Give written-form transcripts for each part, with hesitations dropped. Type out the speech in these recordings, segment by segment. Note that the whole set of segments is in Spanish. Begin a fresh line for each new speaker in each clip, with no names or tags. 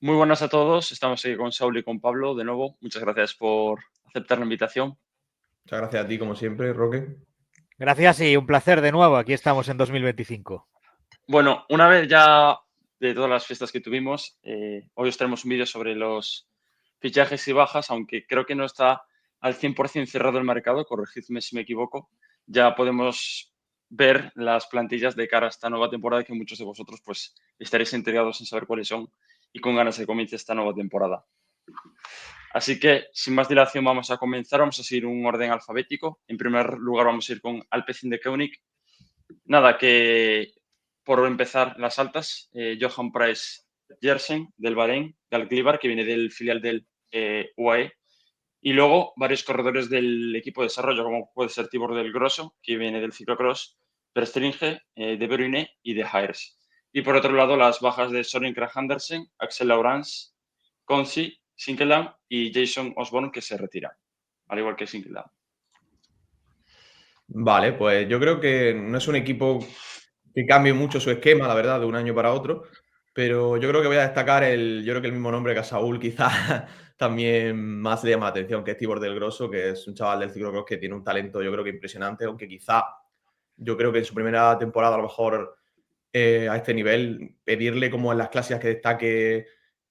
Muy buenas a todos. Estamos aquí con Saúl y con Pablo de nuevo. Muchas gracias por aceptar la invitación.
Muchas gracias a ti, como siempre, Roque.
Gracias y un placer de nuevo. Aquí estamos en 2025.
Bueno, una vez ya de todas las fiestas que tuvimos, hoy os traemos un vídeo sobre los fichajes y bajas, aunque creo que no está al 100% cerrado el mercado, corregidme si me equivoco. Ya podemos ver las plantillas de cara a esta nueva temporada que muchos de vosotros pues estaréis intrigados en saber cuáles son y con ganas de que comience esta nueva temporada. Así que, sin más dilación, vamos a comenzar. Vamos a seguir un orden alfabético. En primer lugar, vamos a ir con Alpecin de Koenig. Nada, que por empezar las altas, Johan Price Jersen del Bahrein, Glibar, que viene del filial del UAE. Y luego varios corredores del equipo de desarrollo, como puede ser Tibor del Grosso, que viene del ciclocross, Verstringe, De Bruyne y De Haers. Y por otro lado, las bajas de Soren Kragh Andersen, Axel Laurens, Conci, Sinkeldam y Jason Osborne, que se retira, al igual que Sinkeldam.
Vale, pues yo creo que no es un equipo que cambie mucho su esquema, la verdad, de un año para otro, pero yo creo que voy a destacar yo creo que el mismo nombre que a Saúl quizás también más le llama la atención, que es Tibor del Grosso, que es un chaval del ciclocross que tiene un talento yo creo que impresionante, aunque quizá yo creo que en su primera temporada a lo mejor a este nivel, pedirle como en las clásicas que destaque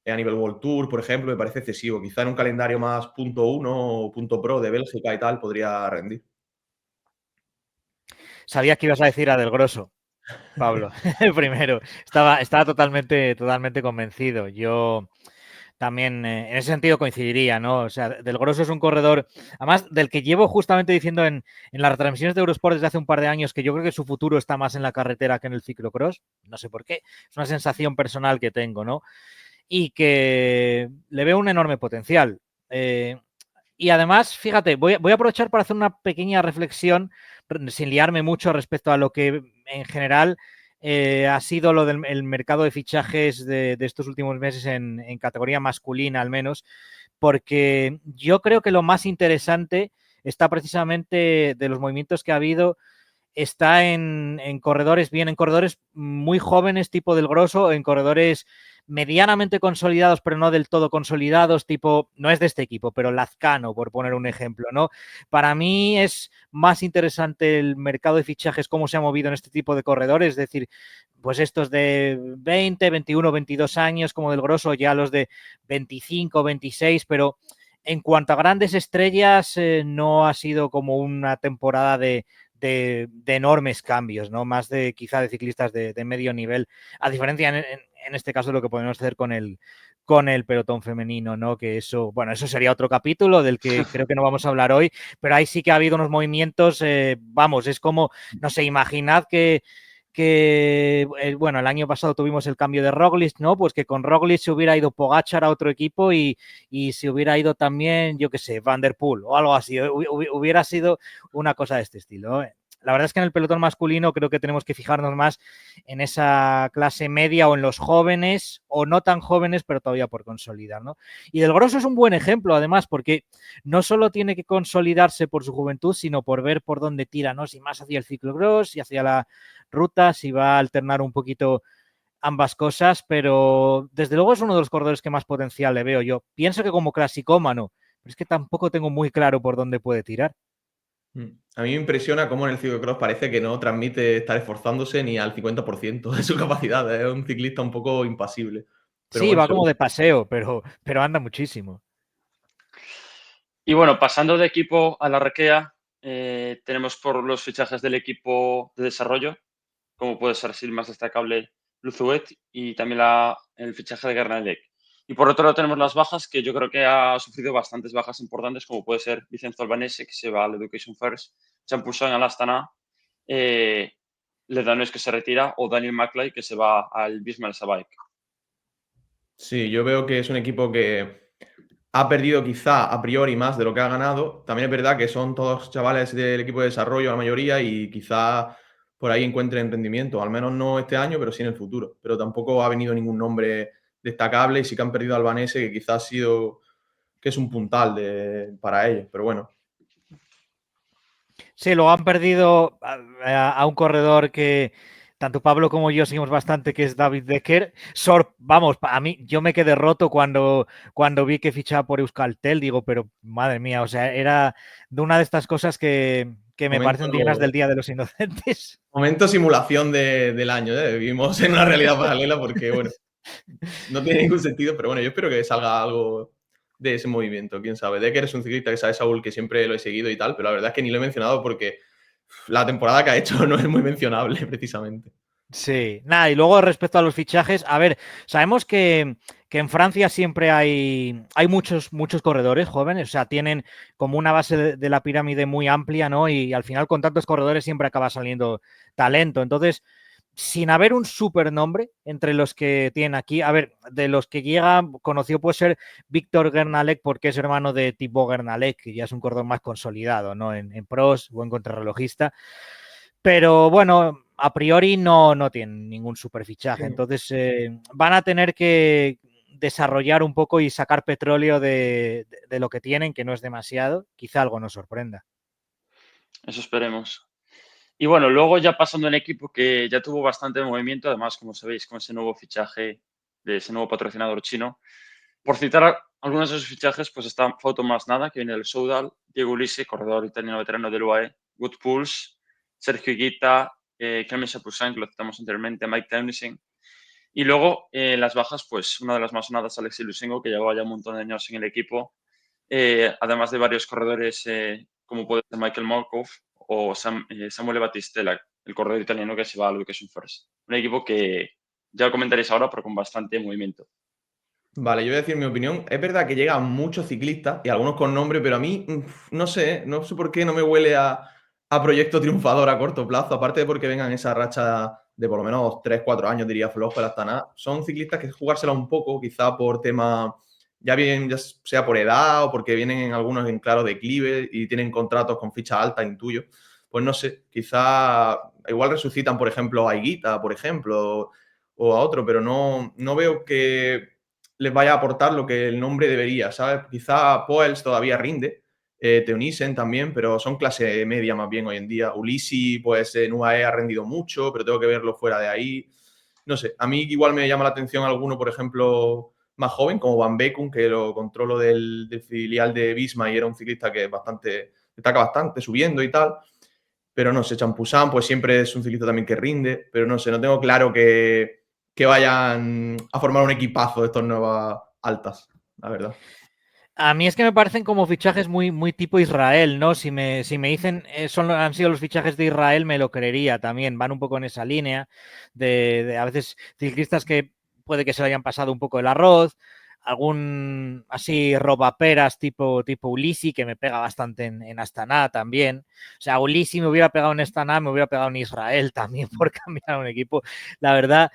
a nivel World Tour, por ejemplo, me parece excesivo. Quizá en un calendario más punto uno o punto pro de Bélgica y tal podría rendir.
Sabía que ibas a decir a Del Grosso, Pablo. Primero, estaba totalmente convencido. Yo también en ese sentido coincidiría, ¿no? O sea, Del Grosso es un corredor, además del que llevo justamente diciendo en las retransmisiones de Eurosport desde hace un par de años que yo creo que su futuro está más en la carretera que en el ciclocross. No sé por qué. Es una sensación personal que tengo, ¿no? Y que le veo un enorme potencial. Y además, fíjate, voy a aprovechar para hacer una pequeña reflexión, sin liarme mucho respecto a lo que en general ha sido lo del mercado de fichajes de estos últimos meses en categoría masculina al menos, porque yo creo que lo más interesante está precisamente de los movimientos que ha habido está en corredores, bien en corredores muy jóvenes, tipo Del Grosso, en corredores medianamente consolidados, pero no del todo consolidados, tipo, no es de este equipo, pero Lazcano, por poner un ejemplo, ¿no? Para mí es más interesante el mercado de fichajes, cómo se ha movido en este tipo de corredores, es decir, pues estos de 20, 21, 22 años, como Del Grosso, ya los de 25, 26, pero en cuanto a grandes estrellas, no ha sido como una temporada de enormes cambios, ¿no? Más de quizá de ciclistas de medio nivel, a diferencia en este caso de lo que podemos hacer con el pelotón femenino, ¿no? Que eso, bueno, eso sería otro capítulo del que creo que no vamos a hablar hoy, pero ahí sí que ha habido unos movimientos, vamos, es como, no sé, imaginad bueno, el año pasado tuvimos el cambio de Roglic, ¿no? Pues que con Roglic se hubiera ido Pogačar a otro equipo y se hubiera ido también, yo qué sé, Van der Poel o algo así. Hubiera sido una cosa de este estilo. La verdad es que en el pelotón masculino creo que tenemos que fijarnos más en esa clase media o en los jóvenes o no tan jóvenes, pero todavía por consolidar, ¿no? Y Del Grosso es un buen ejemplo, además, porque no solo tiene que consolidarse por su juventud, sino por ver por dónde tira, ¿no? Si más hacia el ciclocross y hacia la ruta, si va a alternar un poquito ambas cosas, pero desde luego es uno de los corredores que más potencial le veo yo. Pienso que como clasicómano, pero es que tampoco tengo muy claro por dónde puede tirar.
A mí me impresiona cómo en el ciclocross parece que no transmite estar esforzándose ni al 50% de su capacidad. Es un ciclista un poco impasible. Pero
Sí,
bueno,
va como de paseo, pero anda muchísimo.
Y bueno, pasando de equipo a la Arkea, tenemos por los fichajes del equipo de desarrollo, como puede ser así el más destacable Luzuet y también el fichaje de Gernalek. Y por otro lado tenemos las bajas, que yo creo que ha sufrido bastantes bajas importantes, como puede ser Vicenzo Albanese, que se va al Education First, Champushan al Astana, Ledanes, que se retira, o Daniel Maclay, que se va al Bismarck Sabike.
sí, yo veo que es un equipo que ha perdido quizá a priori más de lo que ha ganado. También es verdad que son todos chavales del equipo de desarrollo, la mayoría, y quizá por ahí encuentren rendimiento, al menos no este año, pero sí en el futuro. Pero tampoco ha venido ningún nombre destacable y sí que han perdido a Albanese, que quizás ha sido, que es un puntal para ellos, pero bueno.
Sí, lo han perdido a un corredor que tanto Pablo como yo seguimos bastante, que es David Decker. Vamos, a mí yo me quedé roto cuando vi que fichaba por Euskaltel, digo, pero madre mía, o sea, era de una de estas cosas que me parecen dignas del Día de los Inocentes.
Momento simulación del año, ¿eh? Vivimos en una realidad paralela porque, bueno, no tiene ningún sentido, pero bueno, yo espero que salga algo de ese movimiento, quién sabe. Decker es un ciclista que sabe Saúl, que siempre lo he seguido y tal, pero la verdad es que ni lo he mencionado porque la temporada que ha hecho no es muy mencionable, precisamente.
Sí, nada, y luego respecto a los fichajes, a ver, sabemos que en Francia siempre hay muchos corredores jóvenes, o sea, tienen como una base de la pirámide muy amplia, ¿no? Y al final con tantos corredores siempre acaba saliendo talento. Entonces, sin haber un supernombre entre los que tienen aquí, a ver, de los que llega, conocido puede ser Víctor Gernalek, porque es hermano de Thibaut Gernalek, que ya es un corredor más consolidado, ¿no? En pros, buen contrarrelojista. Pero bueno, a priori no tienen ningún superfichaje. Entonces van a tener que desarrollar un poco y sacar petróleo de lo que tienen, que no es demasiado. Quizá algo nos sorprenda.
Eso esperemos. Y bueno, luego ya pasando en equipo que ya tuvo bastante movimiento, además, como sabéis, con ese nuevo fichaje de ese nuevo patrocinador chino. Por citar algunos de esos fichajes, pues está Foto Más Nada, que viene del Soudal, Diego Ulisi, corredor italiano veterano del UAE, Wood Pulse, Sergio Higuita, Clement Chapoussin, que lo citamos anteriormente, Mike Teunissen. Y luego las bajas, pues una de las más sonadas, Alexis Lusengo, que llevaba ya un montón de años en el equipo, además de varios corredores como puede ser Michael Morkov o Samuele Battistella, el corredor italiano que se va a Education First. Un equipo que ya lo comentaréis ahora, pero con bastante movimiento.
Vale, yo voy a decir mi opinión. Es verdad que llegan muchos ciclistas y algunos con nombre, pero a mí no sé por qué no me huele a proyecto triunfador a corto plazo, aparte de porque vengan esa racha de por lo menos 3, 4 años, diría flojo el Astana. Son ciclistas que jugársela un poco, quizá por tema, ya bien, ya sea por edad o porque vienen en algunos en claro declive y tienen contratos con ficha alta, intuyo. Pues no sé, quizá igual resucitan, por ejemplo, a Higuita, por ejemplo, o a otro, pero no veo que les vaya a aportar lo que el nombre debería, ¿sabes? Quizá Poels todavía rinde, Teunissen también, pero son clase media más bien hoy en día. Ulisi, pues en UAE ha rendido mucho, pero tengo que verlo fuera de ahí. No sé, a mí igual me llama la atención alguno, por ejemplo, más joven, como Van Beekun, que lo controlo del filial de Visma y era un ciclista que destaca bastante subiendo y tal. Pero no sé, Champusán, pues siempre es un ciclista también que rinde, pero no sé, no tengo claro que vayan a formar un equipazo de estas nuevas altas, la verdad.
A mí es que me parecen como fichajes muy tipo Israel, ¿no? Si me dicen han sido los fichajes de Israel, me lo creería también. Van un poco en esa línea de a veces ciclistas que puede que se le hayan pasado un poco el arroz, algún así robaperas tipo Ulisi, que me pega bastante en Astana también. O sea, Ulisi me hubiera pegado en Astana, me hubiera pegado en Israel también por cambiar un equipo. La verdad,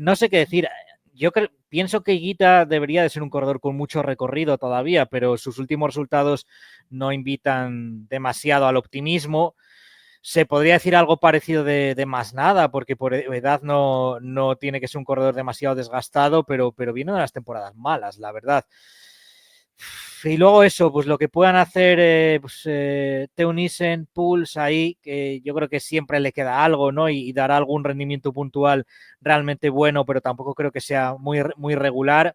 no sé qué decir. Yo pienso que Higuita debería de ser un corredor con mucho recorrido todavía, pero sus últimos resultados no invitan demasiado al optimismo. Se podría decir algo parecido de Más Nada, porque por edad no tiene que ser un corredor demasiado desgastado, pero viene de las temporadas malas, la verdad. Y luego eso, pues lo que puedan hacer Teunissen, Pulse ahí, que yo creo que siempre le queda algo, ¿no? Y dará algún rendimiento puntual realmente bueno, pero tampoco creo que sea muy regular.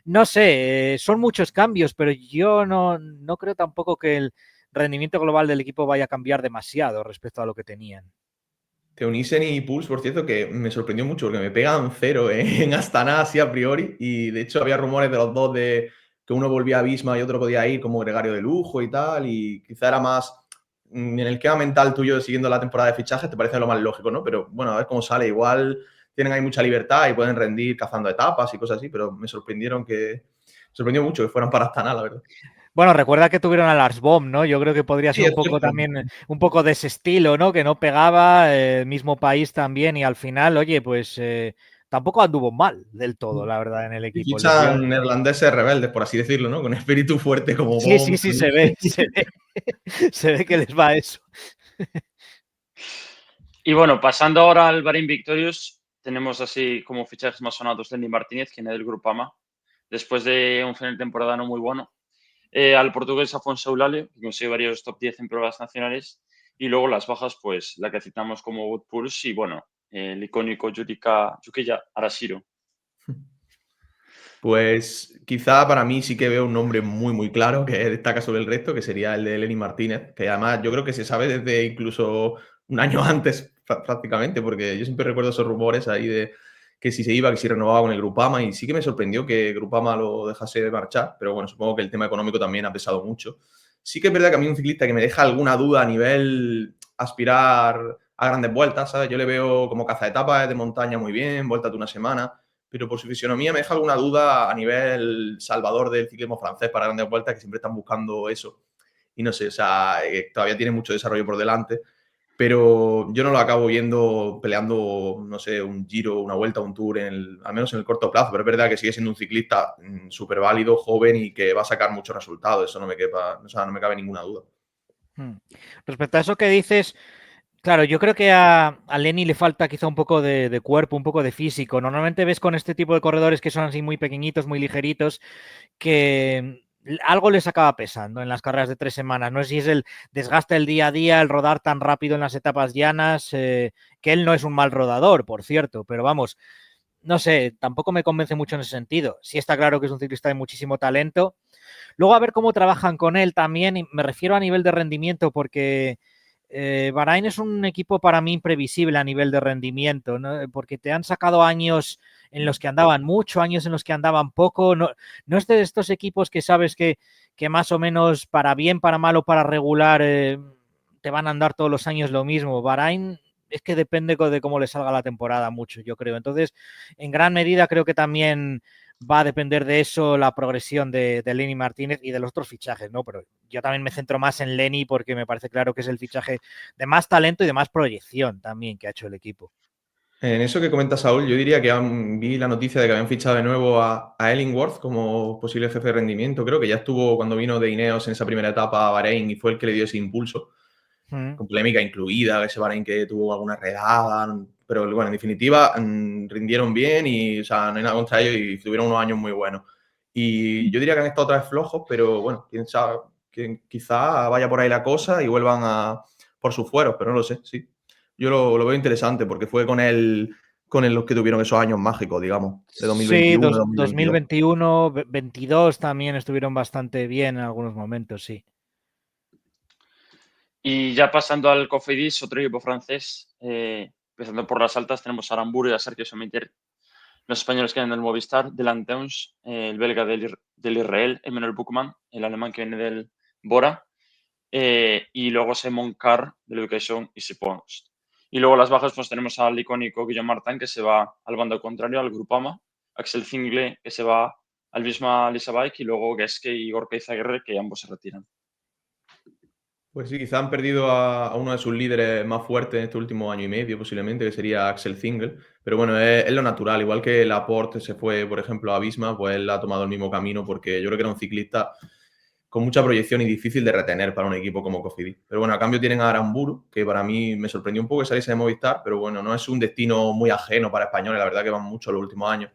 No sé, son muchos cambios, pero yo no creo tampoco que el rendimiento global del equipo vaya a cambiar demasiado respecto a lo que tenían.
Teunissen y Pulse, por cierto, que me sorprendió mucho porque me pegan cero en Astana así a priori y de hecho había rumores de los dos de que uno volvía a Visma y otro podía ir como gregario de lujo y tal y quizá era más en el quema mental tuyo siguiendo la temporada de fichajes te parece lo más lógico, ¿no? Pero bueno, a ver cómo sale. Igual tienen ahí mucha libertad y pueden rendir cazando etapas y cosas así, pero me sorprendió mucho que fueran para Astana, la verdad.
Bueno, recuerda que tuvieron a Lars Bohm, ¿no? Yo creo que podría
Sí,
ser un
es
poco
cierto.
también, un poco de ese estilo, ¿no? Que no pegaba, mismo país también, y al final, oye, pues tampoco anduvo mal del todo, la verdad, en el
Y
equipo. Les dio.
fichan neerlandeses rebeldes, por así decirlo, ¿no? Con espíritu fuerte como
Sí,
Bomb.
sí, sí, se ve, se ve que les va eso.
Y bueno, pasando ahora al Bahrein Victorious, tenemos así como fichajes más sonados Lenny Martínez, quien es del Grupama, después de un final de temporada no muy bueno. Al portugués Afonso Eulalio, que consigue varios top 10 en pruebas nacionales. Y luego las bajas, pues la que citamos como Wout Poels y, bueno, el icónico Yukiya Arashiro.
Pues quizá para mí sí que veo un nombre muy, muy claro que destaca sobre el resto, que sería el de Lenny Martínez, que además yo creo que se sabe desde incluso un año antes prácticamente, porque yo siempre recuerdo esos rumores ahí de que si se iba, que si renovaba con el Grupama, y sí que me sorprendió que Grupama lo dejase de marchar, pero bueno, supongo que el tema económico también ha pesado mucho. Sí que es verdad que a mí un ciclista que me deja alguna duda a nivel aspirar a grandes vueltas, ¿sabes? Yo le veo como cazaetapas de montaña muy bien, vueltas de una semana, pero por su fisionomía me deja alguna duda a nivel salvador del ciclismo francés para grandes vueltas, que siempre están buscando eso. Y no sé, o sea, todavía tiene mucho desarrollo por delante, pero yo no lo acabo viendo peleando, no sé, un Giro, una Vuelta, un Tour, al menos en el corto plazo. Pero es verdad que sigue siendo un ciclista súper válido, joven y que va a sacar muchos resultados. Eso no me quepa, o sea, no me cabe ninguna duda.
Respecto a eso que dices, claro, yo creo que a Lenny le falta quizá un poco de cuerpo, un poco de físico. Normalmente ves con este tipo de corredores que son así muy pequeñitos, muy ligeritos, que algo les acaba pesando en las carreras de 3 semanas. No sé si es el desgaste del día a día, el rodar tan rápido en las etapas llanas, que él no es un mal rodador, por cierto, pero vamos, no sé, tampoco me convence mucho en ese sentido. Sí está claro que es un ciclista de muchísimo talento. Luego a ver cómo trabajan con él también, y me refiero a nivel de rendimiento, porque Bahrain es un equipo para mí imprevisible a nivel de rendimiento, ¿no? Porque te han sacado años en los que andaban mucho, años en los que andaban poco. No, no es de estos equipos que sabes que más o menos para bien, para mal o para regular te van a andar todos los años lo mismo. Bahrain es que depende de cómo le salga la temporada mucho, yo creo. Entonces, en gran medida creo que también va a depender de eso la progresión de Lenny Martínez y de los otros fichajes, ¿no? Pero yo también me centro más en Lenny porque me parece claro que es el fichaje de más talento y de más proyección también que ha hecho el equipo.
En eso que comenta Saúl, yo diría que vi la noticia de que habían fichado de nuevo a Ellingworth como posible jefe de rendimiento. Creo que ya estuvo cuando vino de Ineos en esa primera etapa a Bahrein y fue el que le dio ese impulso, con polémica incluida, ese Bahrein que tuvo alguna redada, pero bueno, en definitiva rindieron bien y, o sea, no hay nada contra ellos y tuvieron unos años muy buenos. Y yo diría que han estado otra vez flojos, pero bueno, quién sabe, quizá vaya por ahí la cosa y vuelvan por sus fueros, pero no lo sé, sí. Yo lo veo interesante porque fue con él los que tuvieron esos años mágicos, digamos, de
Sí,
2021 a 2022.
2021, 22 también estuvieron bastante bien en algunos momentos, sí.
Y ya pasando al Cofidis, otro equipo francés, empezando por las altas, tenemos a Aramburu y a Sergio Sommier, los españoles que vienen del Movistar, Delanteuns, el belga del Israel, Emmanuel Buchmann, el alemán que viene del Bora, y luego Simon Carr del Education y Sipost. Y luego las bajas, pues tenemos al icónico Guillaume Martin, que se va al bando contrario, al Grupama, Axel Zingle, que se va al Visma Lisa Bike, y luego Geske y Gorka Izaguirre, que ambos se retiran.
Pues sí, quizá han perdido a uno de sus líderes más fuertes en este último año y medio, posiblemente, que sería Axel Zingle. Pero bueno, es lo natural. Igual que Laporte se fue, por ejemplo, a Visma, pues él ha tomado el mismo camino porque yo creo que era un ciclista con mucha proyección y difícil de retener para un equipo como Cofidis. Pero bueno, a cambio tienen a Aramburu, que para mí me sorprendió un poco que saliese de Movistar, pero bueno, no es un destino muy ajeno para españoles, la verdad que van mucho los últimos años.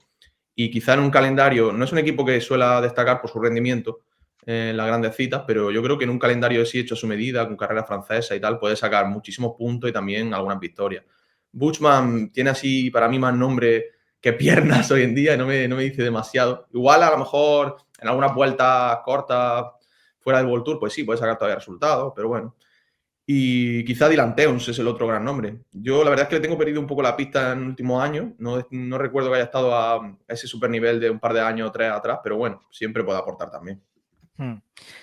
Y quizá en un calendario, no es un equipo que suela destacar por su rendimiento en las grandes citas, pero yo creo que en un calendario así hecho a su medida, con carrera francesa y tal, puede sacar muchísimos puntos y también algunas victorias. Buchmann tiene así para mí más nombre que piernas hoy en día y no me dice demasiado. Igual a lo mejor en algunas vueltas cortas fuera del World Tour, pues sí, puede sacar todavía resultados, pero bueno. Y quizá Dylan Teuns es el otro gran nombre. Yo la verdad es que le tengo perdido un poco la pista en los últimos años. No recuerdo que haya estado a ese super nivel de un par de años o 3 atrás, pero bueno, siempre puede aportar también.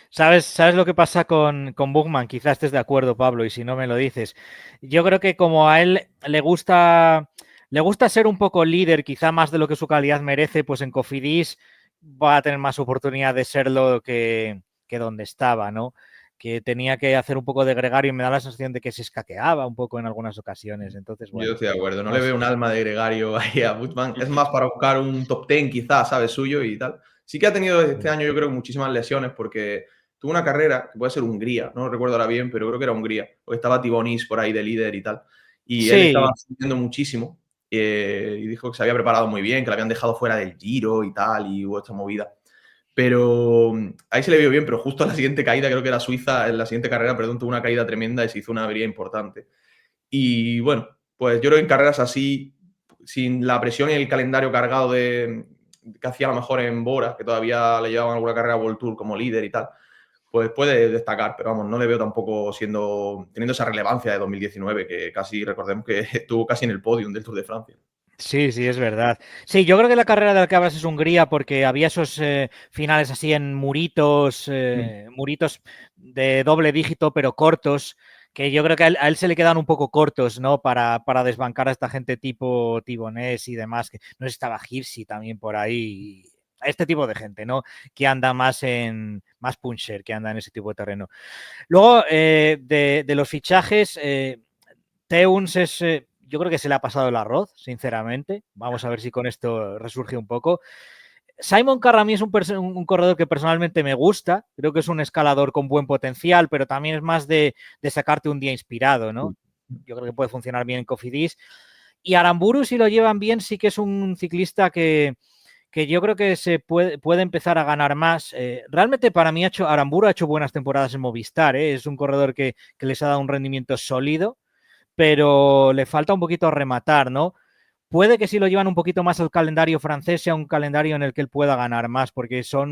¿Sabes lo que pasa con Buchmann? Quizás estés de acuerdo, Pablo, y si no me lo dices. Yo creo que como a él le gusta ser un poco líder, quizá más de lo que su calidad merece, pues en Cofidis va a tener más oportunidad de serlo que donde estaba, ¿no? Que tenía que hacer un poco de gregario y me da la sensación de que se escaqueaba un poco en algunas ocasiones. Entonces,
Yo
bueno,
estoy de acuerdo. No
no
le veo
sé.
un alma de gregario ahí a Buchmann. Es más para buscar un top 10 quizás, ¿sabes? Suyo y tal. Sí que ha tenido este año yo creo muchísimas lesiones porque tuvo una carrera que puede ser Hungría, no lo recuerdo ahora bien, pero creo que era Hungría. Porque estaba Tibonis por ahí de líder y tal. Y él estaba
Sí,
sufriendo muchísimo y dijo que se había preparado muy bien, que le habían dejado fuera del Giro y tal y hubo esta movida. pero ahí se le vio bien, pero justo a la siguiente caída, creo que era Suiza, en la siguiente carrera, perdón, tuvo una caída tremenda y se hizo una avería importante. Y bueno, pues yo creo que en carreras así, sin la presión y el calendario cargado que hacía a lo mejor en Bora, que todavía le llevaban alguna carrera a World Tour como líder y tal, pues puede destacar, pero vamos, no le veo tampoco teniendo esa relevancia de 2019, que casi, recordemos que estuvo casi en el podium del Tour de Francia.
Sí, sí, es verdad. Sí, yo creo que la carrera de la que hablas es Hungría porque había esos finales así en muritos, muritos de doble dígito, pero cortos, que yo creo que a él se le quedan un poco cortos, ¿no? Para desbancar a esta gente tipo Tibonés y demás, que no sé si estaba Hirsi también por ahí. Este tipo de gente, ¿no? Que anda más puncher, que anda en ese tipo de terreno. Luego, de los fichajes, Teuns es, yo creo que se le ha pasado el arroz, sinceramente. Vamos a ver si con esto resurge un poco. Simon Carr a mí es un corredor que personalmente me gusta. Creo que es un escalador con buen potencial, pero también es más de sacarte un día inspirado, ¿no? Yo creo que puede funcionar bien en Cofidis. Y Aramburu, si lo llevan bien, sí que es un ciclista que yo creo que se puede empezar a ganar más. Realmente para mí Aramburu ha hecho buenas temporadas en Movistar. Es un corredor que les ha dado un rendimiento sólido, pero le falta un poquito rematar, ¿no? Puede que si lo llevan un poquito más al calendario francés sea un calendario en el que él pueda ganar más, porque yo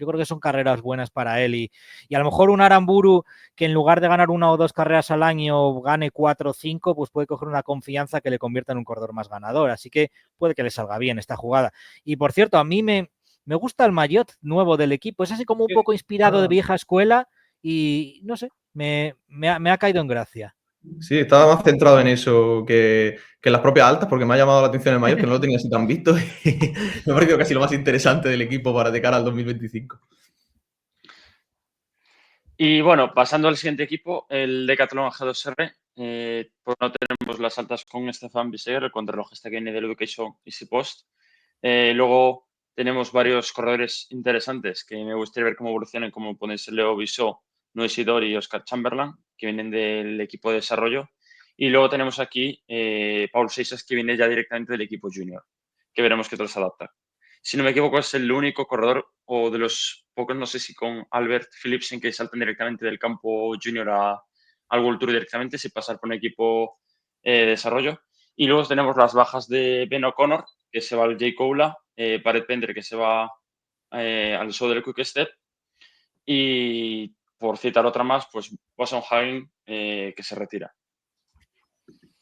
creo que son carreras buenas para él y a lo mejor un Aramburu que en lugar de ganar 1 o 2 carreras al año gane 4 o 5, pues puede coger una confianza que le convierta en un corredor más ganador, así que puede que le salga bien esta jugada. Y por cierto, a mí me gusta el maillot nuevo del equipo, es así como un poco inspirado de vieja escuela y no sé, me ha caído en gracia.
Sí, estaba más centrado en eso que en las propias altas, porque me ha llamado la atención el mayor, que no lo tenía así tan visto. Y me ha parecido casi lo más interesante del equipo para de cara al 2025.
Y bueno, pasando al siguiente equipo, el Decathlon G2R, pues no tenemos las altas con Stefan Biseguer, el contrarrelojista que viene del Education Easy Post. Luego tenemos varios corredores interesantes que me gustaría ver cómo evolucionan, como ponerse Leo Bisó, Noé Sidori y Oscar Chamberlain, que vienen del equipo de desarrollo. Y luego tenemos aquí Paul Seixas, que viene ya directamente del equipo junior, que veremos qué tal se adapta. Si no me equivoco, es el único corredor o de los pocos, no sé si con Albert Philipsen, que saltan directamente del campo junior al World Tour directamente, sin pasar por un equipo de desarrollo. Y luego tenemos las bajas de Ben O'Connor, que se va al Jay Coula, Barrett Pender, que se va al show del Quick Step. Y por citar otra más, pues Wasson Hagen, que se retira.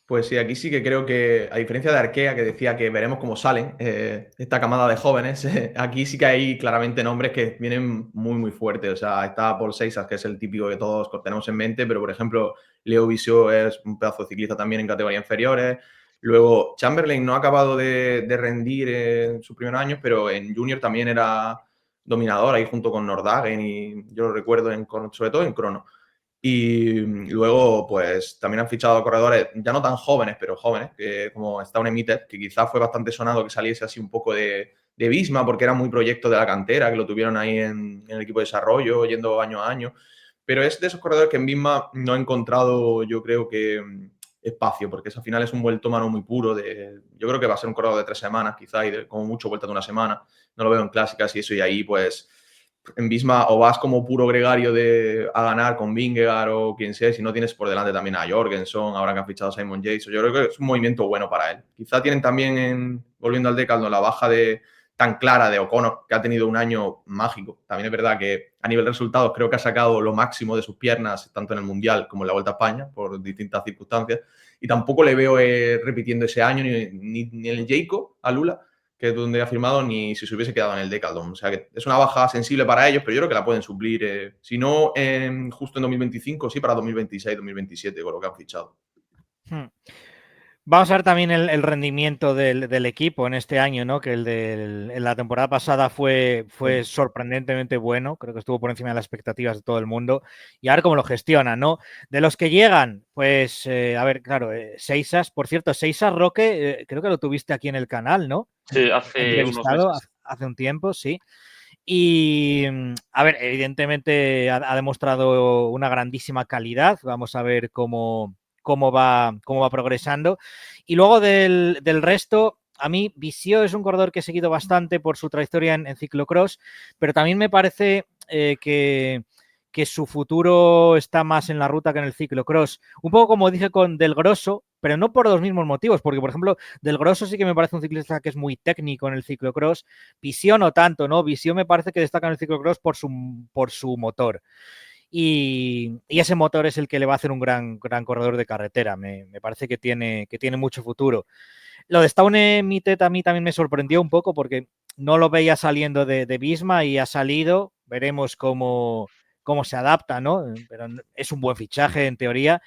Pues sí, aquí sí que creo que, a diferencia de Arkea, que decía que veremos cómo salen esta camada de jóvenes, aquí sí que hay claramente nombres que vienen muy, muy fuertes. O sea, está Paul Seixas, que es el típico que todos tenemos en mente, pero por ejemplo, Leo Bisó es un pedazo de ciclista también en categorías inferiores. Luego, Chamberlain no ha acabado de rendir en sus primeros años, pero en Junior también era dominador ahí junto con Nordhagen y yo lo recuerdo sobre todo en crono. Y luego, pues también han fichado a corredores ya no tan jóvenes, pero jóvenes, que como Staunen Emitter, que quizás fue bastante sonado que saliese así un poco de Visma, porque era muy proyecto de la cantera, que lo tuvieron ahí en el equipo de desarrollo, yendo año a año. Pero es de esos corredores que en Visma no ha encontrado, yo creo que, espacio, porque al final es un vueltómano muy puro. Yo creo que va a ser un corredor de 3 semanas, quizá, y como mucho vuelta de una semana. No lo veo en clásicas y eso, y ahí, pues en Visma o vas como puro gregario a ganar con Vingegaard o quien sea, si no tienes por delante también a Jorgensen, ahora que han fichado a Simon Yates. Yo creo que es un movimiento bueno para él. Quizá tienen también, volviendo al Decathlon, la baja tan clara de O'Connor, que ha tenido un año mágico. También es verdad que a nivel de resultados creo que ha sacado lo máximo de sus piernas, tanto en el Mundial como en la Vuelta a España, por distintas circunstancias. Y tampoco le veo repitiendo ese año ni en el Jayco a Lula, que es donde ha firmado, ni si se hubiese quedado en el Decathlon. O sea que es una baja sensible para ellos, pero yo creo que la pueden suplir, si no justo en 2025, sí para 2026, 2027, con lo que han fichado.
Vamos a ver también el rendimiento del equipo en este año, ¿no? Que en la temporada pasada fue sorprendentemente bueno, creo que estuvo por encima de las expectativas de todo el mundo, y a ver cómo lo gestionan, ¿no? De los que llegan, pues, a ver, claro, Seixas, por cierto, Seixas, Roque, creo que lo tuviste aquí en el canal, ¿no?
Sí, hace unos meses.
Hace un tiempo, sí. Y, a ver, evidentemente ha demostrado una grandísima calidad, vamos a ver cómo va progresando. Y luego del resto, a mí Visio es un corredor que he seguido bastante por su trayectoria en ciclocross, pero también me parece que su futuro está más en la ruta que en el ciclocross. Un poco como dije con Del Grosso, pero no por los mismos motivos, porque, por ejemplo, Del Grosso sí que me parece un ciclista que es muy técnico en el ciclocross. Visio no tanto, ¿no? Visio me parece que destaca en el ciclocross por su motor. Y ese motor es el que le va a hacer un gran corredor de carretera. Me parece que tiene mucho futuro. Lo de Staune Mittet a mí también me sorprendió un poco porque no lo veía saliendo de Visma y ha salido. Veremos cómo se adapta, ¿no? Pero es un buen fichaje en teoría.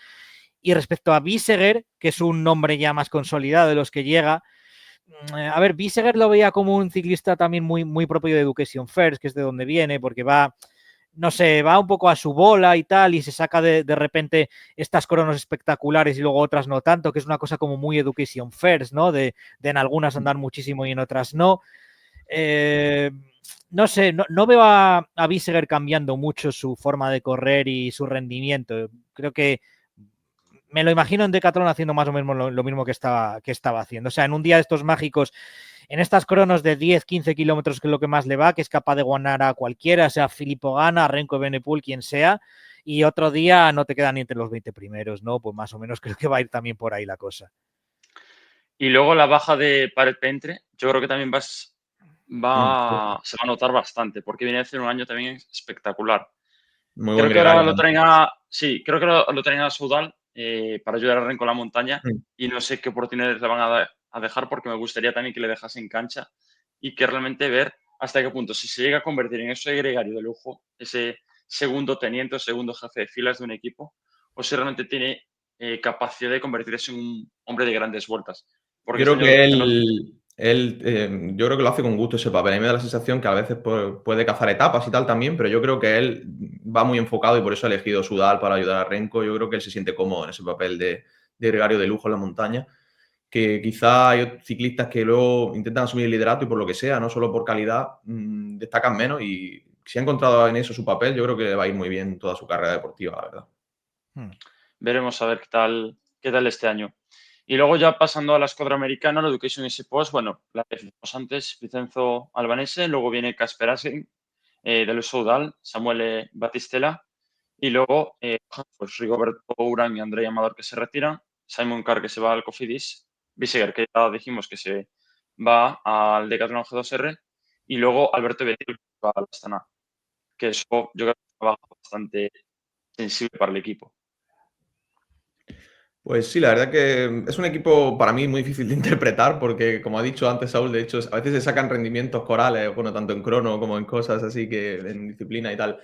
Y respecto a Biseguer, que es un nombre ya más consolidado de los que llega, a ver, Biseguer lo veía como un ciclista también muy propio de Education First, que es de donde viene, porque va, no sé, va un poco a su bola y tal, y se saca de repente estas cronos espectaculares y luego otras no tanto, que es una cosa como muy Education First, ¿no? De en algunas andar muchísimo y en otras no. No sé, no veo a Biseguer cambiando mucho su forma de correr y su rendimiento. Creo que me lo imagino en Decathlon haciendo más o menos lo mismo que estaba haciendo. O sea, en un día de estos mágicos, en estas cronos de 10, 15 kilómetros, que es lo que más le va, que es capaz de ganar a cualquiera, sea Filippo Ganna, Renko Evenepoel, quien sea, y otro día no te quedan ni entre los 20 primeros, ¿no? Pues más o menos creo que va a ir también por ahí la cosa.
Y luego la baja de Paret Pentre, yo creo que también se va a notar bastante, porque viene a hacer un año también espectacular.
Muy buen
Creo que ahora
gregario.
lo traen creo que lo traen a Soudal para ayudar a Renko en la montaña y no sé qué oportunidades le van a dejar porque me gustaría también que le dejasen cancha y que realmente ver hasta qué punto, si se llega a convertir en ese gregario de lujo, ese segundo teniente o segundo jefe de filas de un equipo, o si realmente tiene capacidad de convertirse en un hombre de grandes vueltas. Porque
Yo
este
creo
año
que
se nota.
yo creo que lo hace con gusto ese papel. A mí me da la sensación que a veces puede cazar etapas y tal también, pero yo creo que él va muy enfocado y por eso ha elegido Sudal para ayudar a Renko. Yo creo que él se siente cómodo en ese papel de gregario de lujo en la montaña, que quizá hay ciclistas que luego intentan asumir el liderato y por lo que sea, no solo por calidad, destacan menos y si ha encontrado en eso su papel, yo creo que le va a ir muy bien toda su carrera deportiva, la verdad.
Veremos a ver qué tal este año. Y luego ya pasando a la escuadra americana, la Education Easy Post, bueno, la decimos antes, Vincenzo Albanese, luego viene Casper Asgreen, de los Soudal, Samuel Batistela, y luego pues Rigoberto Urán y Andrei Amador que se retiran, Simon Carr que se va al Cofidis, Biseguer que ya dijimos que se va al Decathlon G2R, y luego Alberto Betil que va al Astana, que eso yo creo que es una baja bastante sensible para el equipo.
Pues sí, la verdad que es un equipo para mí muy difícil de interpretar porque, como ha dicho antes Saúl, de hecho, a veces se sacan rendimientos corales, bueno, tanto en crono como en cosas así que en disciplina y tal,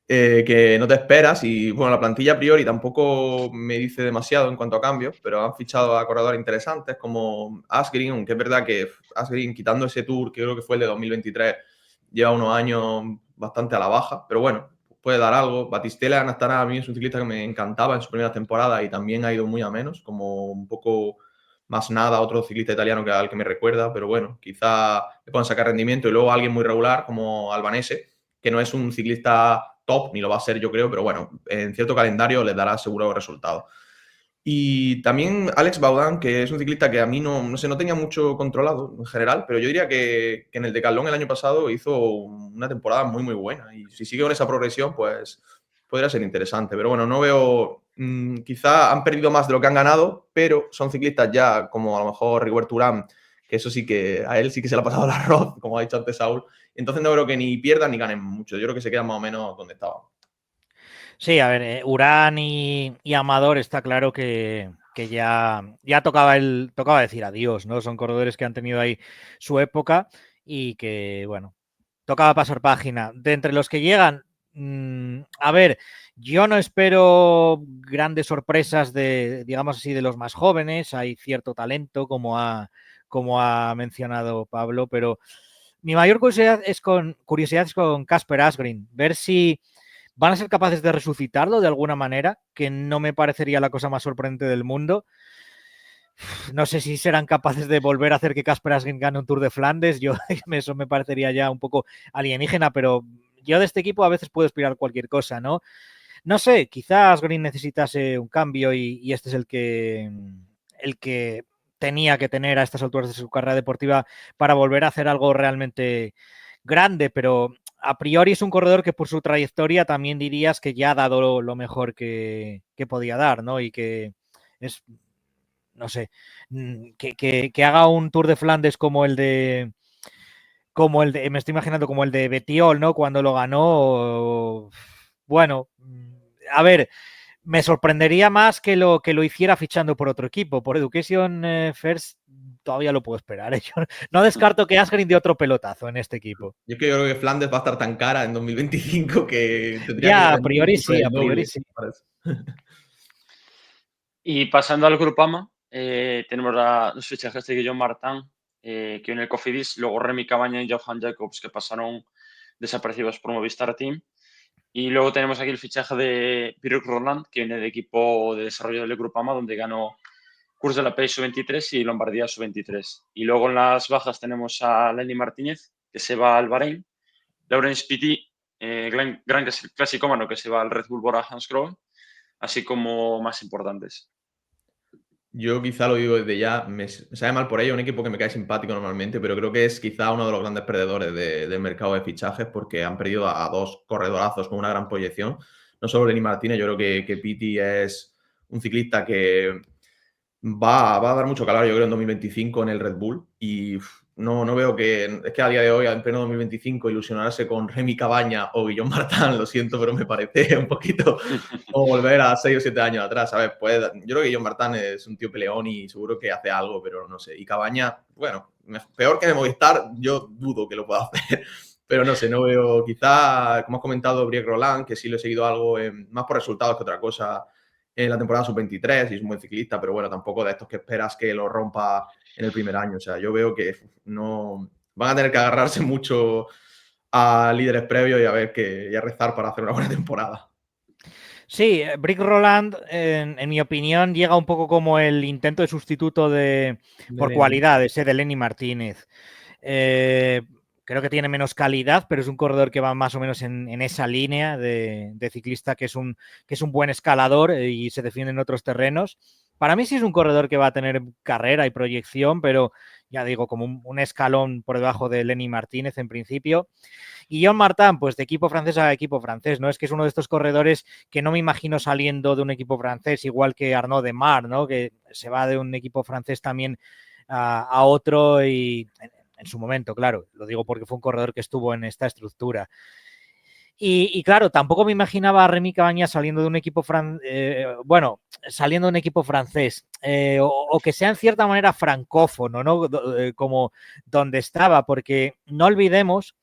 que no te esperas y, bueno, la plantilla a priori tampoco me dice demasiado en cuanto a cambios, pero han fichado a corredores interesantes como Asgreen, aunque es verdad que Asgreen, quitando ese tour, que creo que fue el de 2023, lleva unos años bastante a la baja, pero bueno, puede dar algo. Batistela en Astana a mí es un ciclista que me encantaba en su primera temporada y también ha ido muy a menos, como un poco más nada, otro ciclista italiano al que me recuerda, pero bueno, quizá le puedan sacar rendimiento y luego alguien muy regular como Albanese, que no es un ciclista top, ni lo va a ser yo creo, pero bueno, en cierto calendario les dará seguro resultados. Y también Alex Baudin, que es un ciclista que a mí no sé, no tenía mucho controlado en general, pero yo diría que en el Decathlon el año pasado hizo una temporada muy buena y si sigue con esa progresión, pues podría ser interesante. Pero bueno, no veo, quizá han perdido más de lo que han ganado, pero son ciclistas ya como a lo mejor Rigoberto Urán, que eso sí que a él sí que se le ha pasado el arroz, como ha dicho antes Saúl. Entonces no creo que ni pierdan ni ganen mucho. Yo creo que se quedan más o menos donde estaban.
Sí, a ver, Urán y Amador está claro que ya tocaba decir adiós, ¿no? Son corredores que han tenido ahí su época y que, bueno, tocaba pasar página. De entre los que llegan, a ver, yo no espero grandes sorpresas digamos así, de los más jóvenes. Hay cierto talento, como ha mencionado Pablo, pero mi mayor curiosidad es con Casper Asgreen, ver si van a ser capaces de resucitarlo de alguna manera, que no me parecería la cosa más sorprendente del mundo. No sé si serán capaces de volver a hacer que Casper Asgreen gane un Tour de Flandes. Eso me parecería ya un poco alienígena, pero yo de este equipo a veces puedo aspirar cualquier cosa, ¿no? No sé, quizás Asgreen necesitase un cambio y este es el que tenía que tener a estas alturas de su carrera deportiva para volver a hacer algo realmente grande, pero a priori es un corredor que por su trayectoria también dirías que ya ha dado lo mejor que podía dar, ¿no? Y que es, no sé, que haga un Tour de Flandes como el de, me estoy imaginando como el de Betiol, ¿no? Cuando lo ganó, bueno, a ver, me sorprendería más que lo hiciera fichando por otro equipo. Por Education First todavía lo puedo esperar. Yo no descarto que Asgreen dé otro pelotazo en este equipo.
Yo creo que Flandes va a estar tan cara en 2025 que tendría
Ya,
que
a priori
rendir
sí,
el
a priori
doble.
sí.
Y pasando al Grupama, tenemos los fichajes de Guillaume Martin, que viene el Cofidis, luego Remy Cabaña y Johan Jacobs, que pasaron desaparecidos por Movistar Team. Y luego tenemos aquí el fichaje de Bric Roland, que viene del equipo de desarrollo del Grupama, donde ganó Course de la Paix Sub-23 y Lombardía Sub-23. Y luego en las bajas tenemos a Lenny Martínez, que se va al Bahrein, Laurence Pity, gran clasicómano, que se va al Red Bull Bora Hansgrohe, así como más importantes.
Yo quizá lo digo desde ya, me sabe mal por ello, un equipo que me cae simpático normalmente, pero creo que es quizá uno de los grandes perdedores del mercado de fichajes porque han perdido a dos corredorazos con una gran proyección. No solo Lenny Martínez, yo creo que Pity es un ciclista que va a dar mucho calor, yo creo, en 2025 en el Red Bull. Y no veo que... Es que a día de hoy, en pleno 2025, ilusionarse con Remy Cabaña o Guillaume Martin, lo siento, pero me parece un poquito como volver a 6 o 7 años atrás, ¿sabes? Pues, yo creo que Guillaume Martin es un tío peleón y seguro que hace algo, pero no sé. Y Cabaña, bueno, peor que de Movistar, yo dudo que lo pueda hacer. Pero no sé, no veo... Quizá, como has comentado, Briec Roland, que sí lo he seguido algo más por resultados que otra cosa en la temporada sub-23 y es un buen ciclista, pero bueno, tampoco de estos que esperas que lo rompa en el primer año. O sea, yo veo que no van a tener que agarrarse mucho a líderes previos y a ver y a rezar para hacer una buena temporada.
Sí, Bric Roland, en mi opinión, llega un poco como el intento de sustituto por cualidades de Lenny Martínez. Creo que tiene menos calidad, pero es un corredor que va más o menos en esa línea de ciclista que es un buen escalador y se defiende en otros terrenos. Para mí sí es un corredor que va a tener carrera y proyección, pero ya digo, como un escalón por debajo de Lenny Martínez en principio. Y John Martin, pues de equipo francés a equipo francés, ¿no? Es que es uno de estos corredores que no me imagino saliendo de un equipo francés, igual que Arnaud Demar, ¿no? Que se va de un equipo francés también a otro y en su momento, claro, lo digo porque fue un corredor que estuvo en esta estructura. Y claro, tampoco me imaginaba a Remy Cabañas saliendo de un equipo saliendo de un equipo francés, o que sea en cierta manera francófono, ¿no? Como donde estaba, porque no olvidemos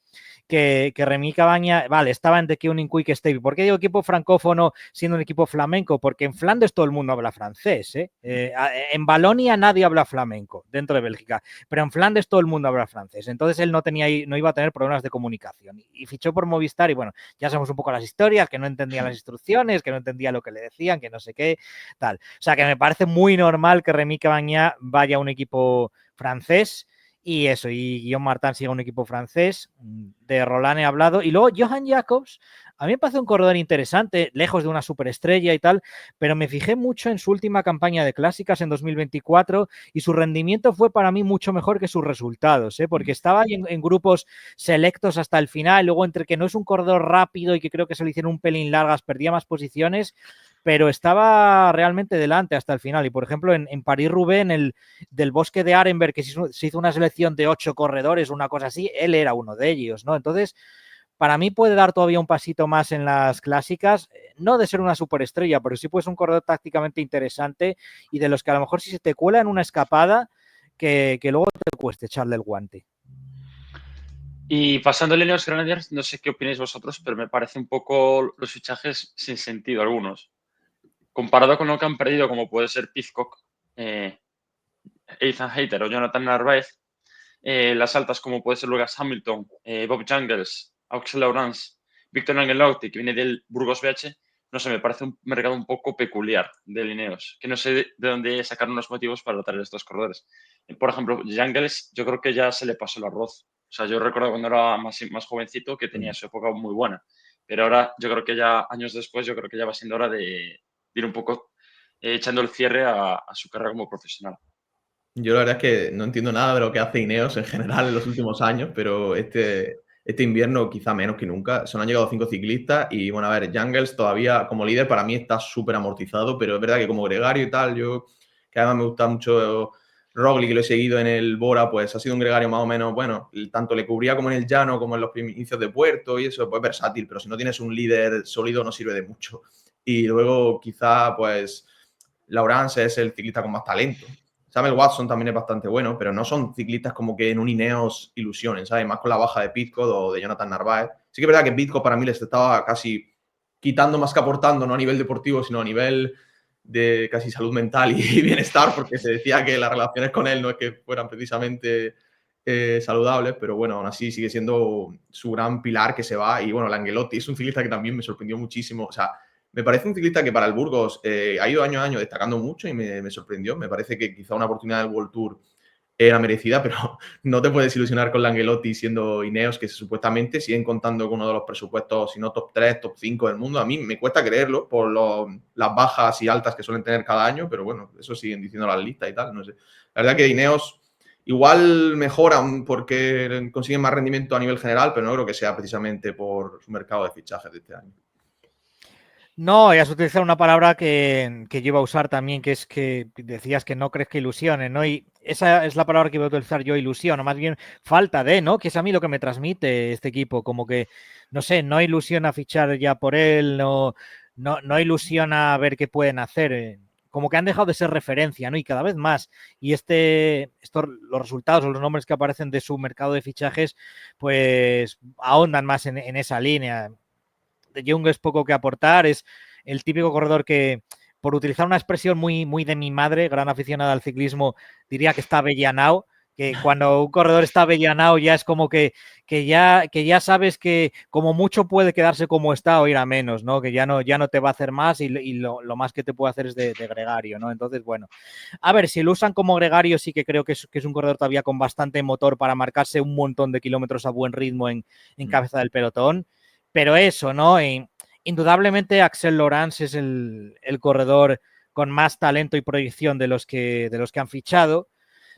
que Remy Cabaña, vale, estaba en The Koenig Quick Step. ¿Por qué digo equipo francófono siendo un equipo flamenco? Porque en Flandes todo el mundo habla francés. En Valonia nadie habla flamenco dentro de Bélgica, pero en Flandes todo el mundo habla francés. Entonces él no iba a tener problemas de comunicación. Y fichó por Movistar y bueno, ya sabemos un poco las historias, que no entendía las instrucciones, que no entendía lo que le decían, que no sé qué, tal. O sea que me parece muy normal que Remy Cabaña vaya a un equipo francés. Y eso, y Guillaume Martin sigue un equipo francés, de Roland he hablado. Y luego Johan Jacobs, a mí me parece un corredor interesante, lejos de una superestrella y tal, pero me fijé mucho en su última campaña de clásicas en 2024 y su rendimiento fue para mí mucho mejor que sus resultados, porque estaba en grupos selectos hasta el final, luego entre que no es un corredor rápido y que creo que se le hicieron un pelín largas, perdía más posiciones, pero estaba realmente delante hasta el final. Y por ejemplo, en París-Roubaix, del bosque de Arenberg, que se hizo una selección de 8 corredores, una cosa así, él era uno de ellos, ¿no? Entonces, para mí puede dar todavía un pasito más en las clásicas, no de ser una superestrella, pero sí pues un corredor tácticamente interesante y de los que a lo mejor si se te cuela en una escapada, que luego te cueste echarle el guante.
Y pasando a Ineos Grenadiers, no sé qué opináis vosotros, pero me parece un poco los fichajes sin sentido algunos. Comparado con lo que han perdido, como puede ser Pidcock, Ethan Hayter o Jonathan Narváez, las altas como puede ser Lucas Hamilton, Bob Jungels, Axel Laurence, Victor Angelotti, que viene del Burgos BH, no sé, me parece un mercado un poco peculiar de Ineos, que no sé de dónde sacar unos motivos para traer estos corredores. Por ejemplo, Jungels, yo creo que ya se le pasó el arroz. O sea, yo recuerdo cuando era más jovencito que tenía su época muy buena, pero ahora yo creo que ya, años después, yo creo que ya va siendo hora de ir un poco echando el cierre a su carrera como profesional.
Yo la verdad es que no entiendo nada de lo que hace Ineos en general en los últimos años, pero este invierno quizá menos que nunca. Se nos han llegado 5 ciclistas y bueno, a ver, Jungels todavía como líder para mí está súper amortizado, pero es verdad que como gregario y tal, yo que además me gusta mucho Roglic, que lo he seguido en el Bora, pues ha sido un gregario más o menos, bueno, tanto le cubría como en el llano, como en los inicios de Puerto y eso, pues versátil, pero si no tienes un líder sólido no sirve de mucho. Y luego quizá pues Laurence es el ciclista con más talento. Samuel Watson también es bastante bueno, pero no son ciclistas como que en un Ineos ilusionen, ¿sabes? Más con la baja de Pidcock o de Jonathan Narváez. Sí que es verdad que Pidcock para mí les estaba casi quitando más que aportando, no a nivel deportivo, sino a nivel de casi salud mental y bienestar, porque se decía que las relaciones con él no es que fueran precisamente saludables, pero bueno, aún así sigue siendo su gran pilar que se va. Y bueno, Langelotti es un ciclista que también me sorprendió muchísimo. O sea, me parece un ciclista que para el Burgos ha ido año a año destacando mucho y me sorprendió. Me parece que quizá una oportunidad del World Tour era merecida, pero no te puedes ilusionar con Langelotti siendo Ineos, que supuestamente siguen contando con uno de los presupuestos, si no top 3, top 5 del mundo. A mí me cuesta creerlo por las bajas y altas que suelen tener cada año, pero bueno, eso siguen diciendo las listas y tal, no sé. La verdad que Ineos igual mejoran porque consiguen más rendimiento a nivel general, pero no creo que sea precisamente por su mercado de fichajes de este año.
No, y has utilizado una palabra que yo iba a usar también, que es que decías que no crees que ilusione, ¿no? Y esa es la palabra que iba a utilizar yo, ilusión, o más bien falta de, ¿no? Que es a mí lo que me transmite este equipo, como que, no sé, no ilusiona fichar ya por él, no ilusiona ver qué pueden hacer, como que han dejado de ser referencia, ¿no? Y cada vez más. Y los resultados o los nombres que aparecen de su mercado de fichajes, pues ahondan más en esa línea. De Jung es poco que aportar, es el típico corredor que, por utilizar una expresión muy de mi madre, gran aficionada al ciclismo, diría que está avellanao, que cuando un corredor está avellanao ya es como que ya sabes que como mucho puede quedarse como está o ir a menos, ¿no? Que ya no te va a hacer más y lo más que te puede hacer es de gregario, ¿no? Entonces, bueno, a ver, si lo usan como gregario sí que creo que es un corredor todavía con bastante motor para marcarse un montón de kilómetros a buen ritmo en cabeza del pelotón. Pero eso, ¿no? Indudablemente Axel Laurence es el corredor con más talento y proyección de los que han fichado.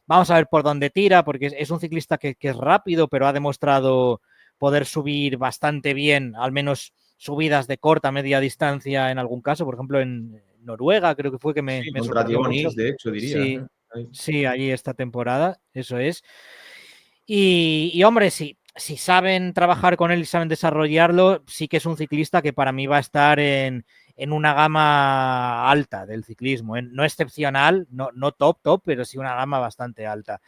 Vamos a ver por dónde tira, porque es un ciclista que es rápido, pero ha demostrado poder subir bastante bien, al menos subidas de corta, media distancia en algún caso. Por ejemplo, en Noruega creo que fue que me
contra
sorprendió mucho.
Dionis, de hecho, diría.
Sí, sí, allí esta temporada, eso es. Y hombre, si saben trabajar con él y saben desarrollarlo, sí que es un ciclista que para mí va a estar en una gama alta del ciclismo, no excepcional, no top, pero sí una gama bastante alta.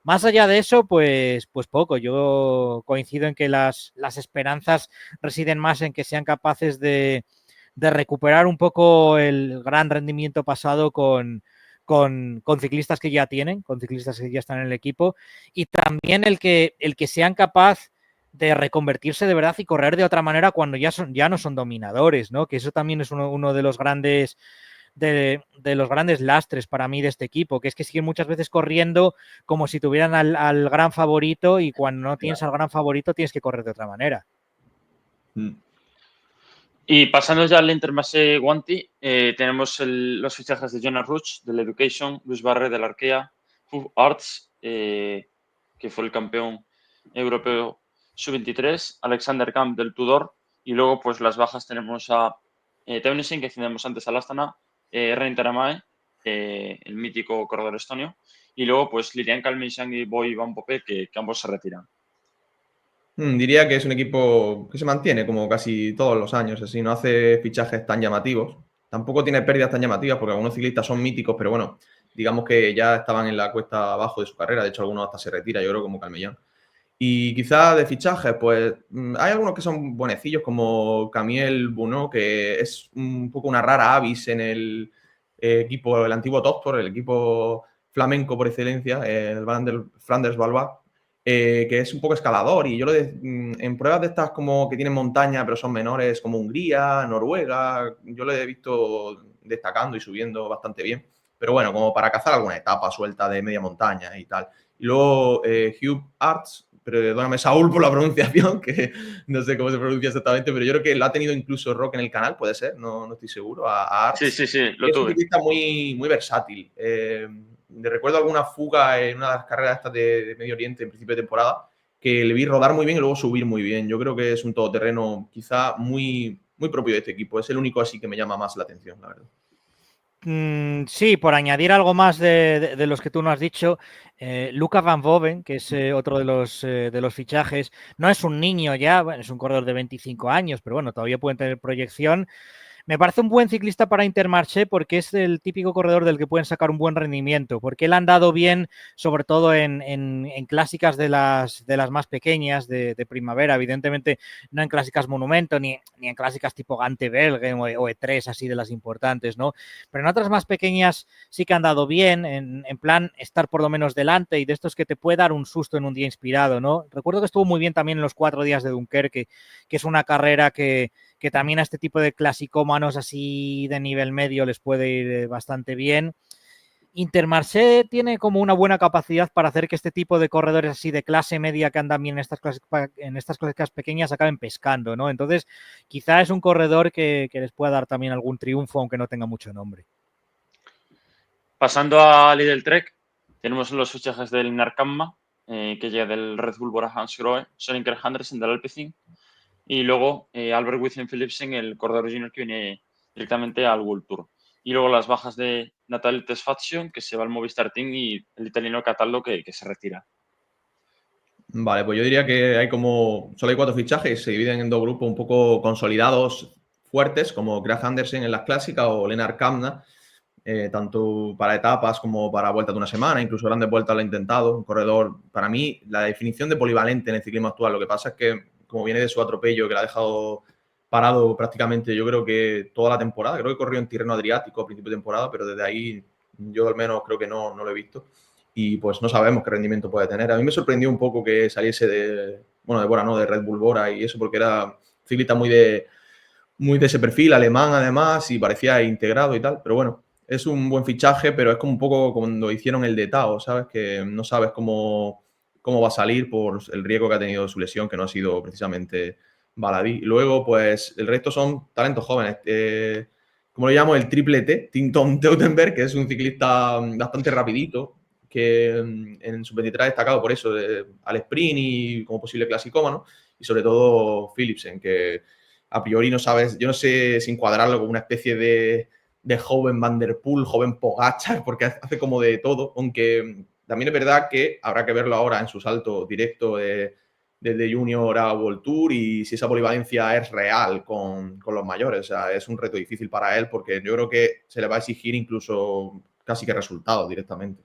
Más allá de eso, pues poco. Yo coincido en que las esperanzas residen más en que sean capaces de recuperar un poco el gran rendimiento pasado con ciclistas que ya tienen, con ciclistas que ya están en el equipo, y también el que sean capaces de reconvertirse de verdad y correr de otra manera cuando ya no son dominadores, ¿no? Que eso también es uno de los grandes de los grandes lastres para mí de este equipo, que es que siguen muchas veces corriendo como si tuvieran al gran favorito, y cuando no tienes al gran favorito tienes que correr de otra manera.
Y pasando ya al Intermarché Guanti, tenemos los fichajes de Jonas Ruch, del Education, Luis Barre, del Arkea, Hugh Arts, que fue el campeón europeo sub-23, Alexander Kamp, del Tudor, y luego pues las bajas tenemos a Teunissen, que decíamos antes, al Astana, Rein Taramae, el mítico corredor estonio, y luego pues Lilian Calmeisan y Boy Van Poppe, que ambos se retiran.
Diría que es un equipo que se mantiene como casi todos los años, así, no hace fichajes tan llamativos. Tampoco tiene pérdidas tan llamativas porque algunos ciclistas son míticos, pero bueno, digamos que ya estaban en la cuesta abajo de su carrera. De hecho, algunos hasta se retira, yo creo, como Calmellán. Y quizá de fichajes, pues hay algunos que son buenecillos, como Camille Bunot, que es un poco una rara avis en el equipo, el antiguo Topsport, el equipo flamenco por excelencia, el Flanders Valois, que es un poco escalador. Y yo en pruebas de estas como que tienen montaña, pero son menores, como Hungría, Noruega, yo lo he visto destacando y subiendo bastante bien. Pero bueno, como para cazar alguna etapa suelta de media montaña y tal. Y luego Hugh Arts, perdóname Saúl por la pronunciación, que no sé cómo se pronuncia exactamente, pero yo creo que lo ha tenido incluso Rock en el canal, puede ser, no estoy seguro, a Arts.
Sí, lo
es
tuve.
un ciclista muy versátil. recuerdo alguna fuga en una de las carreras estas de Medio Oriente en principio de temporada, que le vi rodar muy bien y luego subir muy bien. Yo creo que es un todoterreno quizá muy, muy propio de este equipo. Es el único así que me llama más la atención, la verdad.
Sí, por añadir algo más de los que tú no has dicho, Luca Van Boven, que es otro de los fichajes, no es un niño ya, bueno, es un corredor de 25 años, pero bueno, todavía pueden tener proyección. Me parece un buen ciclista para Intermarché porque es el típico corredor del que pueden sacar un buen rendimiento, porque él ha andado bien, sobre todo en clásicas de las más pequeñas de primavera, evidentemente no en clásicas monumento ni en clásicas tipo Gante Belge o E3, así de las importantes, ¿no? Pero en otras más pequeñas sí que ha andado bien, en plan estar por lo menos delante y de estos que te puede dar un susto en un día inspirado, ¿no? Recuerdo que estuvo muy bien también en los 4 días de Dunkerque, que es una carrera que también a este tipo de clasicómanos así de nivel medio les puede ir bastante bien. Intermarché tiene como una buena capacidad para hacer que este tipo de corredores así de clase media que andan bien en estas clásicas pequeñas acaben pescando, ¿no? Entonces, quizá es un corredor que les pueda dar también algún triunfo, aunque no tenga mucho nombre.
Pasando a Lidl Trek, tenemos los fichajes del Narcamma, que llega del Red Bull Bora Hansgrohe, Søren Andersen del Alpecin, y luego Albert Wilson Philipsen, el corredor junior que viene directamente al World Tour. Y luego las bajas de Natalie Tesfazion, que se va al Movistar Team, y el italiano Cataldo, que se retira.
Vale, pues yo diría que solo hay 4 fichajes, se dividen en 2 grupos un poco consolidados, fuertes, como Graf Andersen en las clásicas o Lennart Kamna, tanto para etapas como para vueltas de una semana, incluso grandes vueltas lo ha intentado. Un corredor, para mí, la definición de polivalente en el ciclismo actual. Lo que pasa es que, como viene de su atropello, que le ha dejado parado prácticamente, yo creo que toda la temporada, creo que corrió en Tirreno Adriático a principio de temporada, pero desde ahí yo al menos creo que no lo he visto. Y pues no sabemos qué rendimiento puede tener. A mí me sorprendió un poco que saliese de Bora, no, de Red Bull Bora y eso, porque era ciclista muy de ese perfil, alemán además, y parecía integrado y tal. Pero bueno, es un buen fichaje, pero es como un poco cuando hicieron el de Tao, ¿sabes? Que no sabes cómo va a salir por el riesgo que ha tenido su lesión, que no ha sido precisamente baladí. Luego, pues el resto son talentos jóvenes. Como lo llamo, el triple T, Tim Tom Teutenberg, que es un ciclista bastante rapidito, que en sub-23 ha destacado por eso, al sprint y como posible clasicómano, y sobre todo Philipsen, que a priori no sabes, yo no sé si encuadrarlo como una especie de joven Van der Poel, joven Pogacar, porque hace como de todo, aunque también es verdad que habrá que verlo ahora en su salto directo desde Junior a World Tour y si esa polivalencia es real con los mayores. O sea, es un reto difícil para él porque yo creo que se le va a exigir incluso casi que resultados directamente.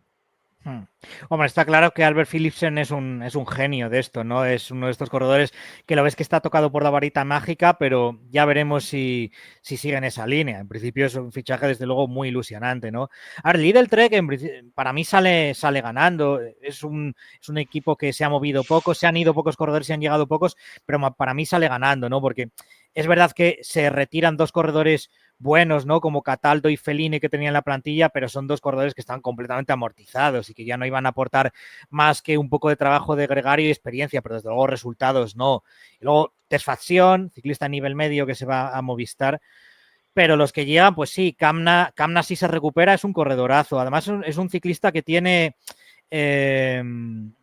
Hombre, está claro que Albert Philipsen es un genio de esto, ¿no? Es uno de estos corredores que lo ves que está tocado por la varita mágica, pero ya veremos si sigue en esa línea. En principio es un fichaje, desde luego, muy ilusionante, ¿no? Ahora, Lidl Trek, para mí sale ganando. Es un equipo que se ha movido poco, se han ido pocos corredores, se han llegado pocos, pero para mí sale ganando, ¿no? Porque es verdad que se retiran 2 corredores buenos, ¿no? Como Cataldo y Fellini que tenían la plantilla, pero son 2 corredores que están completamente amortizados y que ya no iban a aportar más que un poco de trabajo de gregario y experiencia, pero desde luego resultados no. Y luego Tesfazion, ciclista a nivel medio que se va a Movistar, pero los que llegan, pues sí, Kamna sí se recupera, es un corredorazo. Además es un ciclista que tiene gen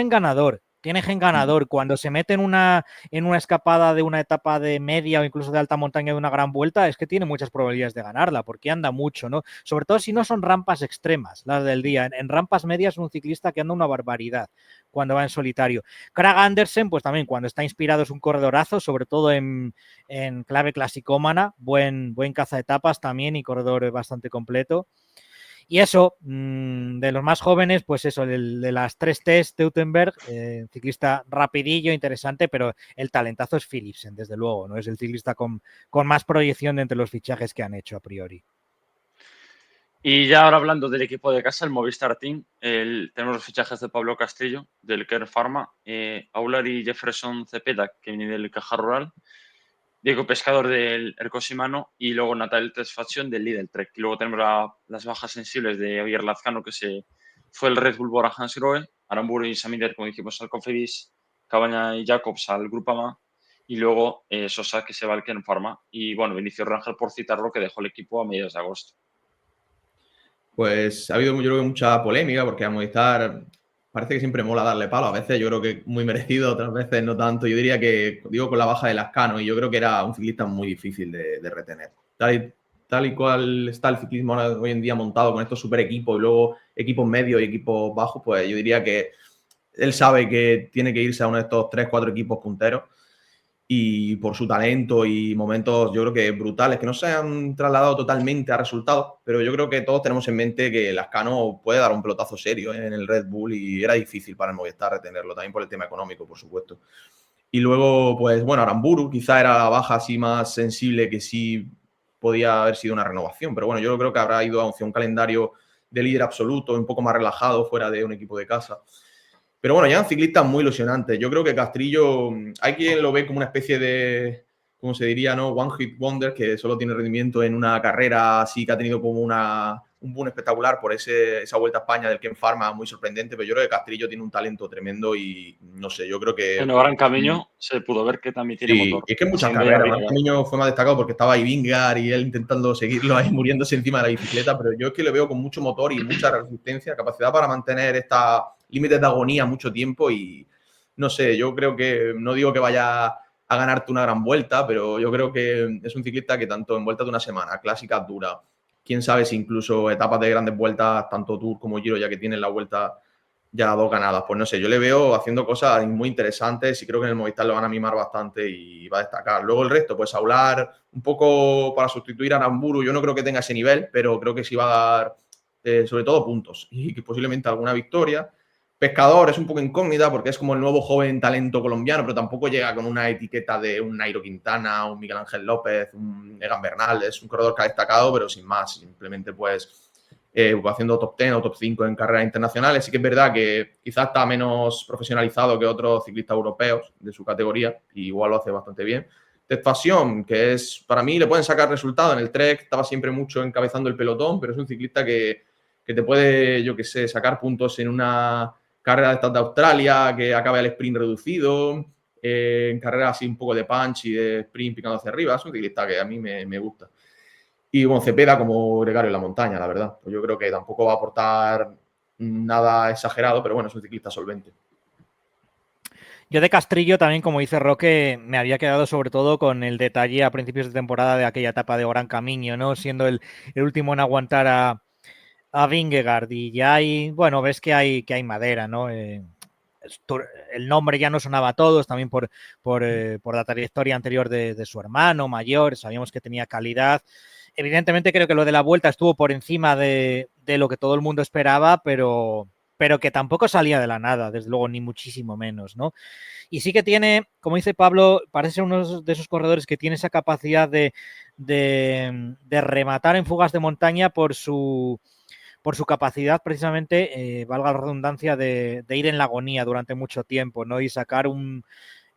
ganador. Tiene gen ganador. Cuando se mete en una escapada de una etapa de media o incluso de alta montaña de una gran vuelta, es que tiene muchas probabilidades de ganarla, porque anda mucho, ¿no? Sobre todo si no son rampas extremas, las del día. En rampas medias es un ciclista que anda una barbaridad cuando va en solitario. Krag Andersen, pues también cuando está inspirado es un corredorazo, sobre todo en clave clasicómana, buen caza etapas también y corredor bastante completo. Y eso, de los más jóvenes, pues eso, de las 3 T's, Teutenberg, ciclista rapidillo, interesante, pero el talentazo es Philipsen, desde luego, ¿no? Es el ciclista con más proyección de entre los fichajes que han hecho a priori.
Y ya ahora hablando del equipo de casa, el Movistar Team, tenemos los fichajes de Pablo Castillo, del Kern Pharma, Aular y Jefferson Cepeda, que viene del Caja Rural, Diego Pescador del Ercos Shimano y luego Natal Tesfazion del Lidl Trek. Y luego tenemos las bajas sensibles de Javier Lazcano, que se fue el Red Bull Bora Hansgrohe, Aramburu y Saminder, como dijimos, al Cofidis, Cabaña y Jacobs al Groupama y luego Sosa, que se va al Kern Pharma. Y bueno, Vinicius Rangel, por citarlo, que dejó el equipo a mediados de agosto.
Pues ha habido, yo creo que mucha polémica, porque a Movistar parece que siempre mola darle palo. A veces yo creo que muy merecido, otras veces no tanto. Yo diría que, digo, con la baja de Lascano, y yo creo que era un ciclista muy difícil de retener. Tal y cual está el ciclismo hoy en día montado con estos super equipos y luego equipos medios y equipos bajos, pues yo diría que él sabe que tiene que irse a uno de estos 3, 4 equipos punteros, y por su talento y momentos, yo creo que brutales, que no se han trasladado totalmente a resultados, pero yo creo que todos tenemos en mente que Lascano puede dar un pelotazo serio en el Red Bull, y era difícil para el Movistar retenerlo, también por el tema económico, por supuesto. Y luego, pues bueno, Aramburu quizá era la baja así más sensible, que sí podía haber sido una renovación, pero bueno, yo creo que habrá ido hacia un calendario de líder absoluto, un poco más relajado, fuera de un equipo de casa. Pero bueno, llegan ciclistas muy ilusionantes. Yo creo que Castrillo, hay quien lo ve como una especie de, ¿cómo se diría, no? One hit wonder, que solo tiene rendimiento en una carrera así, que ha tenido como un boom espectacular por esa Vuelta a España del Ken Pharma, muy sorprendente. Pero yo creo que Castrillo tiene un talento tremendo y no sé, yo creo que...
En Gran Camino se pudo ver que también tiene
Sí,
motor.
es que en muchas
Siendo ya
carreras, Gran
Vingegaard.
Camino fue más destacado porque estaba ahí Vingegaard y él intentando seguirlo ahí, muriéndose encima de la bicicleta, pero yo es que le veo con mucho motor y mucha resistencia, capacidad para mantener esta límites de agonía mucho tiempo, y no sé, yo creo que, no digo que vaya a ganarte una gran vuelta, pero yo creo que es un ciclista que tanto en vueltas de una semana, clásicas duras, quién sabe si incluso etapas de grandes vueltas, tanto Tour como Giro, ya que tienen la vuelta ya 2 ganadas, pues no sé, yo le veo haciendo cosas muy interesantes y creo que en el Movistar lo van a mimar bastante y va a destacar. Luego el resto, pues Aular, un poco para sustituir a Aramburu, yo no creo que tenga ese nivel, pero creo que sí va a dar sobre todo puntos y que posiblemente alguna victoria. Pescador es un poco incógnita porque es como el nuevo joven talento colombiano, pero tampoco llega con una etiqueta de un Nairo Quintana, un Miguel Ángel López, un Egan Bernal. Es un corredor que ha destacado, pero sin más, simplemente pues haciendo top 10 o top 5 en carreras internacionales. Sí que es verdad que quizás está menos profesionalizado que otros ciclistas europeos de su categoría, y igual lo hace bastante bien. Tecfassion, que es, para mí le pueden sacar resultados. En el Trek estaba siempre mucho encabezando el pelotón, pero es un ciclista que te puede, yo qué sé, sacar puntos en una carrera de estas de Australia, que acabe el sprint reducido, en carreras así un poco de punch y de sprint picando hacia arriba. Es un ciclista que a mí me gusta. Y bueno, Cepeda como gregario en la montaña, la verdad. Pues yo creo que tampoco va a aportar nada exagerado, pero bueno, es un ciclista solvente.
Yo de Castrillo también, como dice Roque, me había quedado sobre todo con el detalle a principios de temporada de aquella etapa de Gran Camino, ¿no? Siendo el último en aguantar a Vingegaard, y ya hay, bueno, ves que hay madera, ¿no? El nombre ya no sonaba a todos, también por la trayectoria anterior de su hermano mayor, sabíamos que tenía calidad. Evidentemente creo que lo de la Vuelta estuvo por encima de lo que todo el mundo esperaba, pero que tampoco salía de la nada, desde luego, ni muchísimo menos, ¿no? Y sí que tiene, como dice Pablo, parece uno de esos corredores que tiene esa capacidad de rematar en fugas de montaña por su capacidad, precisamente, valga la redundancia, de ir en la agonía durante mucho tiempo, ¿no? Y sacar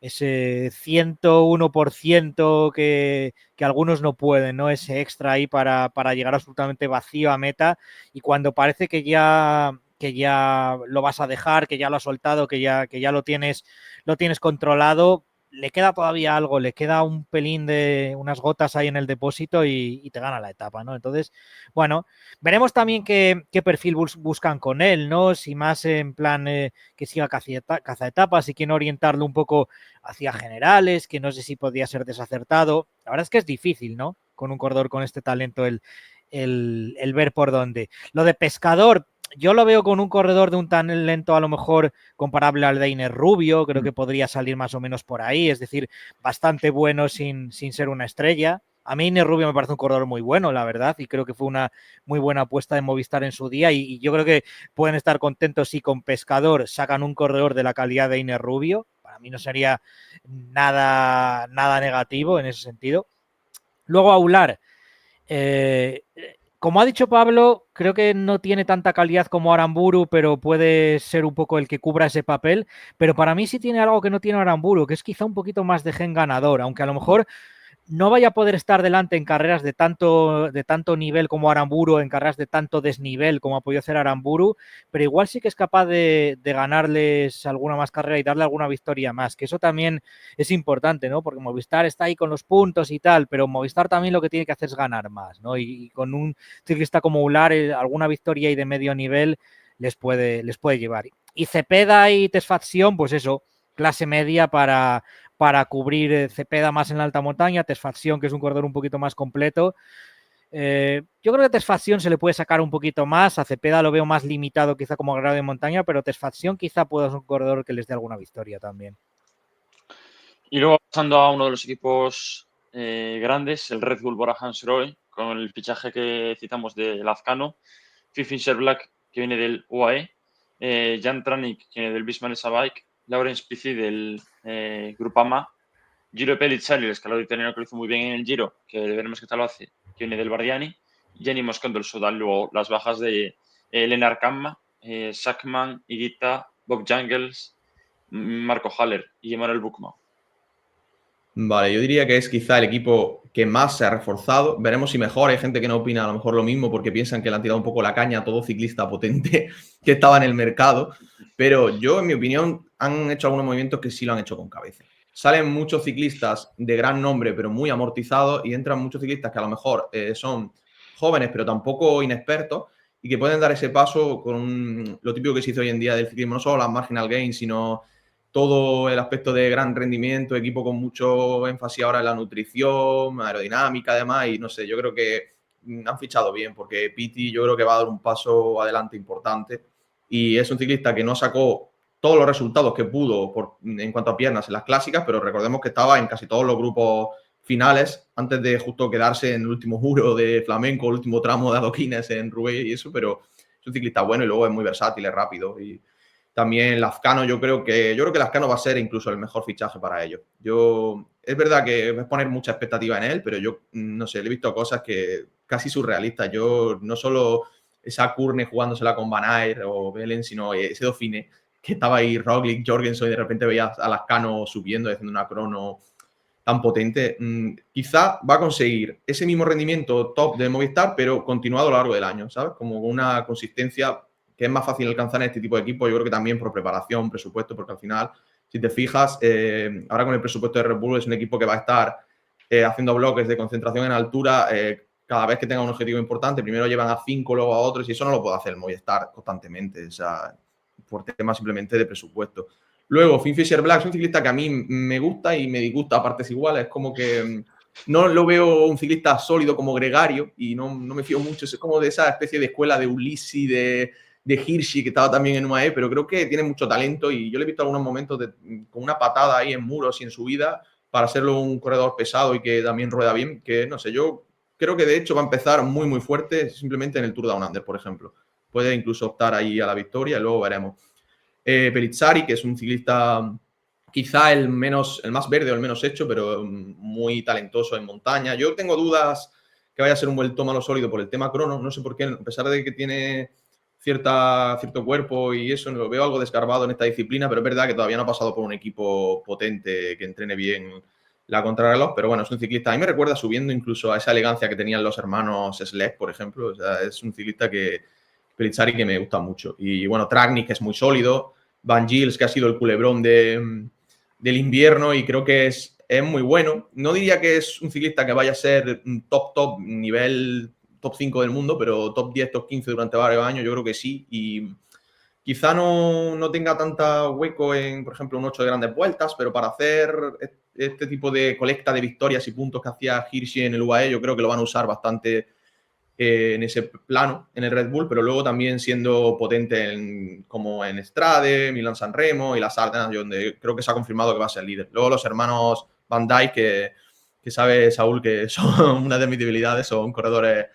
ese 101% que algunos no pueden, ¿no? Ese extra ahí para llegar absolutamente vacío a meta, y cuando parece que ya lo vas a dejar, que ya lo has soltado, que ya lo tienes controlado, le queda todavía algo, le queda un pelín de unas gotas ahí en el depósito y te gana la etapa, ¿no? Entonces, bueno, veremos también qué perfil buscan con él, ¿no? Si más en plan que siga caza etapas, si quieren orientarlo un poco hacia generales, que no sé si podría ser desacertado. La verdad es que es difícil, ¿no? Con un corredor con este talento el ver por dónde. Lo de Pescador, yo lo veo con un corredor de un talento a lo mejor comparable al de Iner Rubio, creo que podría salir más o menos por ahí, es decir, bastante bueno sin ser una estrella. A mí Iner Rubio me parece un corredor muy bueno, la verdad, y creo que fue una muy buena apuesta de Movistar en su día, y yo creo que pueden estar contentos si con Pescador sacan un corredor de la calidad de Iner Rubio. Para mí no sería nada negativo en ese sentido. Luego Aular, como ha dicho Pablo, creo que no tiene tanta calidad como Aramburu, pero puede ser un poco el que cubra ese papel. Pero para mí sí tiene algo que no tiene Aramburu, que es quizá un poquito más de gen ganador, aunque a lo mejor no vaya a poder estar delante en carreras de tanto nivel como Aramburu, en carreras de tanto desnivel como ha podido hacer Aramburu, pero igual sí que es capaz de ganarles alguna más carrera y darle alguna victoria más, que eso también es importante, ¿no? Porque Movistar está ahí con los puntos y tal, pero Movistar también lo que tiene que hacer es ganar más, ¿no? Y con un ciclista como Ular, alguna victoria y de medio nivel les puede llevar. Y Cepeda y Tesfacción, pues eso, clase media para cubrir Cepeda más en la alta montaña, Tesfacción, que es un corredor un poquito más completo. Yo creo que Tesfacción se le puede sacar un poquito más, a Cepeda lo veo más limitado quizá como grado de montaña, pero Tesfacción quizá pueda ser un corredor que les dé alguna victoria también.
Y luego pasando a uno de los equipos grandes, el Red Bull Bora Hansgrohe, con el fichaje que citamos de Lazcano, Finfisher Black, que viene del UAE, Jan Tranic, que viene del Bismarck Bike, Laurens Pizi del Grupama, Giro Pellizzari, el escalador italiano que lo hizo muy bien en el Giro, que veremos qué tal lo hace, que viene del Bardiani, y Jenny Moscon del Sudán. Luego las bajas de Lennart Kamma, Sackman, Higuita, Bob Jungels, Marco Haller y Emanuel Buchmann.
Vale, yo diría que es quizá el equipo que más se ha reforzado. Veremos si mejor. Hay gente que no opina a lo mejor lo mismo porque piensan que le han tirado un poco la caña a todo ciclista potente que estaba en el mercado. Pero yo, en mi opinión, han hecho algunos movimientos que sí lo han hecho con cabeza. Salen muchos ciclistas de gran nombre, pero muy amortizados, y entran muchos ciclistas que a lo mejor son jóvenes, pero tampoco inexpertos, y que pueden dar ese paso con lo típico que se hizo hoy en día del ciclismo, no solo las marginal gains, sino todo el aspecto de gran rendimiento, equipo con mucho énfasis ahora en la nutrición, aerodinámica además, y no sé, yo creo que han fichado bien, porque Pitti yo creo que va a dar un paso adelante importante, y es un ciclista que no sacó todos los resultados que pudo en cuanto a piernas en las clásicas, pero recordemos que estaba en casi todos los grupos finales antes de justo quedarse en el último muro de flamenco, el último tramo de adoquines en Roubaix y eso, pero es un ciclista bueno y luego es muy versátil, es rápido. Y también Lazcano, yo creo que Lazcano va a ser incluso el mejor fichaje para ellos. Es verdad que voy a poner mucha expectativa en él, pero yo no sé, le he visto cosas que casi surrealistas. Yo no solo esa Kurne jugándosela con Van Aert o Belen, sino ese Dauphiné que estaba ahí Roglic, Jorgensen, y de repente veías a Lazcano subiendo, haciendo una crono tan potente. Quizá va a conseguir ese mismo rendimiento top de Movistar, pero continuado a lo largo del año, ¿sabes? Como una consistencia que es más fácil alcanzar en este tipo de equipos, yo creo que también por preparación, presupuesto, porque al final, si te fijas, ahora con el presupuesto de Red Bull es un equipo que va a estar haciendo bloques de concentración en altura cada vez que tenga un objetivo importante. Primero llevan a 5, luego a otros, y eso no lo puede hacer el Movistar constantemente, o sea, por temas simplemente de presupuesto. Luego, Finfisher Black es un ciclista que a mí me gusta y me disgusta a partes iguales. Es como que no lo veo un ciclista sólido como gregario y no me fío mucho. Es como de esa especie de escuela de Ulissi, de Hirschi, que estaba también en UAE, pero creo que tiene mucho talento y yo le he visto algunos momentos con una patada ahí en muros y en subida para serlo un corredor pesado y que también rueda bien, que no sé, yo creo que de hecho va a empezar muy, muy fuerte simplemente en el Tour Down Under, por ejemplo. Puede incluso optar ahí a la victoria y luego veremos. Pellizzari, que es un ciclista quizá el más verde o el menos hecho, pero muy talentoso en montaña. Yo tengo dudas que vaya a ser un vuelto malo sólido por el tema crono. No sé por qué, a pesar de que tiene cierto cuerpo y eso, lo veo algo desgarbado en esta disciplina, pero es verdad que todavía no ha pasado por un equipo potente que entrene bien la contrarreloj, pero bueno, es un ciclista. A mí me recuerda subiendo incluso a esa elegancia que tenían los hermanos Slek, por ejemplo. O sea, es un ciclista Pellizzari que me gusta mucho. Y bueno, Tratnik es muy sólido. Van Gils, que ha sido el culebrón del invierno y creo que es muy bueno. No diría que es un ciclista que vaya a ser top, nivel top 5 del mundo, pero top 10, top 15 durante varios años, yo creo que sí. Y quizá no tenga tanta hueco en, por ejemplo, un 8 de grandes vueltas, pero para hacer este tipo de colecta de victorias y puntos que hacía Hirschi en el UAE, yo creo que lo van a usar bastante en ese plano, en el Red Bull, pero luego también siendo potente como en Strade, Milan-San Remo y las Ardenas, donde creo que se ha confirmado que va a ser líder. Luego los hermanos Van Dijk, que sabe Saúl que son una de mis debilidades, son corredores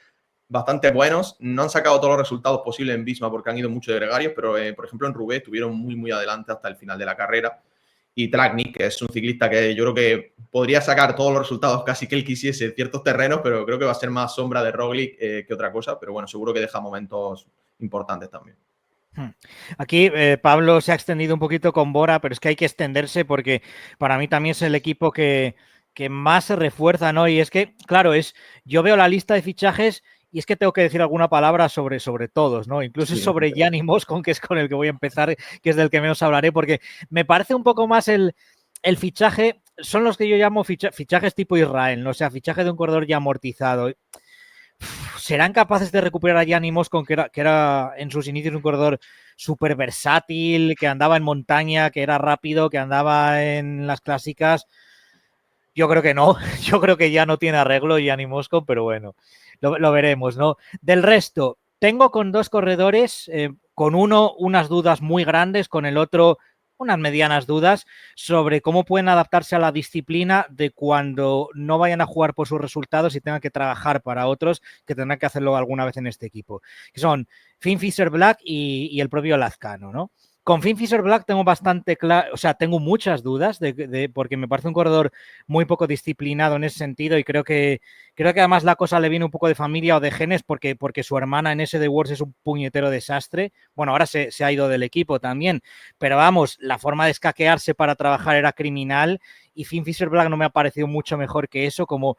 bastante buenos. No han sacado todos los resultados posibles en Visma porque han ido mucho de gregarios, pero por ejemplo en Roubaix estuvieron muy, muy adelante hasta el final de la carrera. Y Tratnik, que es un ciclista que yo creo que podría sacar todos los resultados casi que él quisiese en ciertos terrenos, pero creo que va a ser más sombra de Roglic que otra cosa. Pero bueno, seguro que deja momentos importantes también.
Aquí Pablo se ha extendido un poquito con Bora, pero es que hay que extenderse porque para mí también es el equipo que que más se refuerza, ¿no? Y es que, claro, yo veo la lista de fichajes y es que tengo que decir alguna palabra sobre todos, ¿no? Incluso
Sí,
sobre Gianni Moscon, que es con el que voy a empezar, que es del que menos hablaré, porque me parece un poco más el fichaje, son los que yo llamo fichajes tipo Israel, ¿no? O sea, fichaje de un corredor ya amortizado. ¿Serán capaces de recuperar a Gianni Moscon, que era en sus inicios un corredor súper versátil, que andaba en montaña, que era rápido, que andaba en las clásicas? Yo creo que no, yo creo que ya no tiene arreglo Gianni Moscon, pero bueno, lo veremos, ¿no? Del resto, tengo con dos corredores, con uno unas dudas muy grandes, con el otro unas medianas dudas sobre cómo pueden adaptarse a la disciplina de cuando no vayan a jugar por sus resultados y tengan que trabajar para otros, que tendrán que hacerlo alguna vez en este equipo, que son Finn Fisher-Black y el propio Lazcano, ¿no? Con Finn Fisher-Black tengo bastante claro, o sea, tengo muchas dudas porque me parece un corredor muy poco disciplinado en ese sentido y creo que además la cosa le viene un poco de familia o de genes porque su hermana en SD Wars es un puñetero desastre. Bueno, ahora se ha ido del equipo también, pero vamos, la forma de escaquearse para trabajar era criminal y Finn Fisher-Black no me ha parecido mucho mejor que eso, como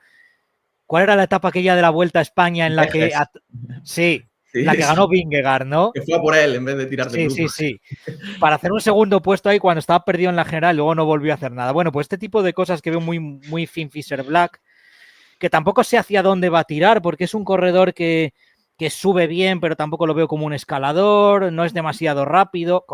¿cuál era la etapa aquella de la Vuelta a España en la que... Sí,
Sí,
la que ganó Vingegaard, ¿no?
que fue a por él en vez de tirar del
Sí,
grupo.
sí, sí. Para hacer un segundo puesto ahí cuando estaba perdido en la general, luego no volvió a hacer nada. Bueno, pues este tipo de cosas que veo muy Finn Fisher-Black, que tampoco sé hacia dónde va a tirar, porque es un corredor que sube bien, pero tampoco lo veo como un escalador, no es demasiado rápido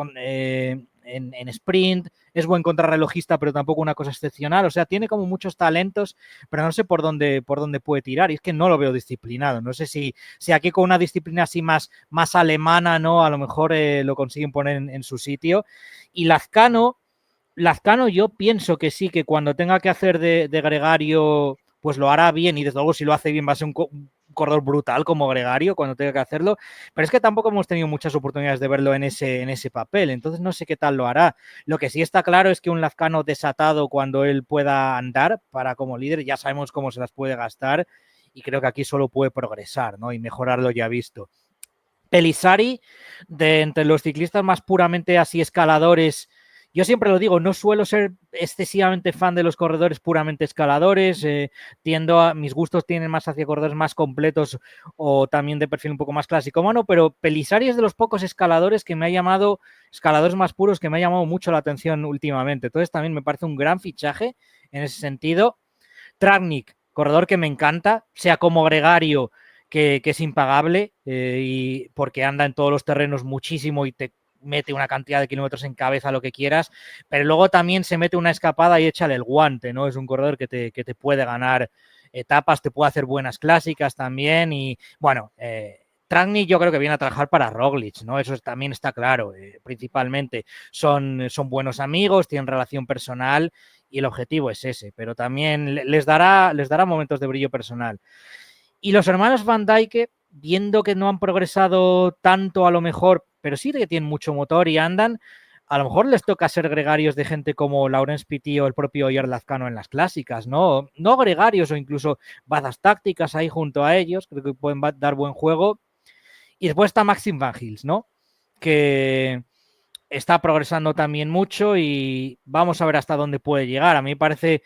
en sprint, es buen contrarrelojista, pero tampoco una cosa excepcional. O sea, tiene como muchos talentos, pero no sé por dónde puede tirar. Y es que no lo veo disciplinado. No sé si aquí con una disciplina así más alemana, ¿no? A lo mejor lo consiguen poner en su sitio. Y Lazcano yo pienso que sí, que cuando tenga que hacer de gregario, pues lo hará bien y desde luego si lo hace bien va a ser un corredor brutal como gregario cuando tenga que hacerlo, pero es que tampoco hemos tenido muchas oportunidades de verlo en ese papel, entonces no sé qué tal lo hará. Lo que sí está claro es que un Lazcano desatado cuando él pueda andar para como líder, ya sabemos cómo se las puede gastar y creo que aquí solo puede progresar, ¿no? Y mejorar lo ya visto. Pelissari, de entre los ciclistas más puramente así escaladores, yo siempre lo digo, no suelo ser excesivamente fan de los corredores puramente escaladores, mis gustos tienen más hacia corredores más completos o también de perfil un poco más clásico, bueno, pero Pelissari es de los pocos escaladores escaladores más puros que me ha llamado mucho la atención últimamente, entonces también me parece un gran fichaje en ese sentido. Travnik, corredor que me encanta, sea como gregario, que es impagable y porque anda en todos los terrenos muchísimo y te mete una cantidad de kilómetros en cabeza, lo que quieras, pero luego también se mete una escapada y échale el guante, ¿no? Es un corredor que te puede ganar etapas, te puede hacer buenas clásicas también y, bueno, Travnik yo creo que viene a trabajar para Roglic, ¿no? Eso también está claro, principalmente son buenos amigos, tienen relación personal y el objetivo es ese, pero también les dará momentos de brillo personal. Y los hermanos Van Dijk, viendo que no han progresado tanto a lo mejor, pero sí que tienen mucho motor y andan, a lo mejor les toca ser gregarios de gente como Laurens Pity o el propio Oyer Lazcano en las clásicas, ¿no? No gregarios o incluso bazas tácticas ahí junto a ellos, creo que pueden dar buen juego. Y después está Maxim Van Gils, ¿no? Que está progresando también mucho y vamos a ver hasta dónde puede llegar. A mí me parece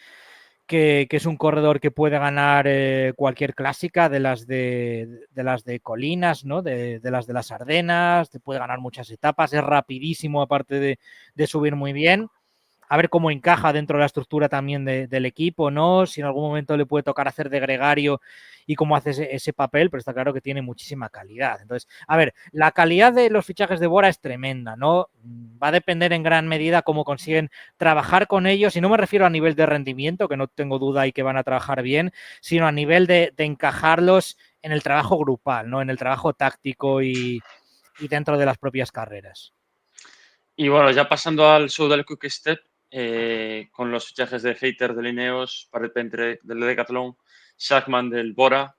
que es un corredor que puede ganar cualquier clásica de las de colinas, ¿no? De las Ardenas, te puede ganar muchas etapas, es rapidísimo aparte de subir muy bien. A ver cómo encaja dentro de la estructura también del equipo, ¿no? Si en algún momento le puede tocar hacer de gregario y cómo hace ese papel, pero está claro que tiene muchísima calidad. Entonces, a ver, la calidad de los fichajes de Bora es tremenda, ¿no? Va a depender en gran medida cómo consiguen trabajar con ellos, y no me refiero a nivel de rendimiento, que no tengo duda y que van a trabajar bien, sino a nivel de encajarlos en el trabajo grupal, ¿no? En el trabajo táctico y dentro de las propias carreras.
Y bueno, ya pasando al show del Quick Step, con los fichajes de Hayter del Ineos, Parependre del Decathlon, Shackman del Bora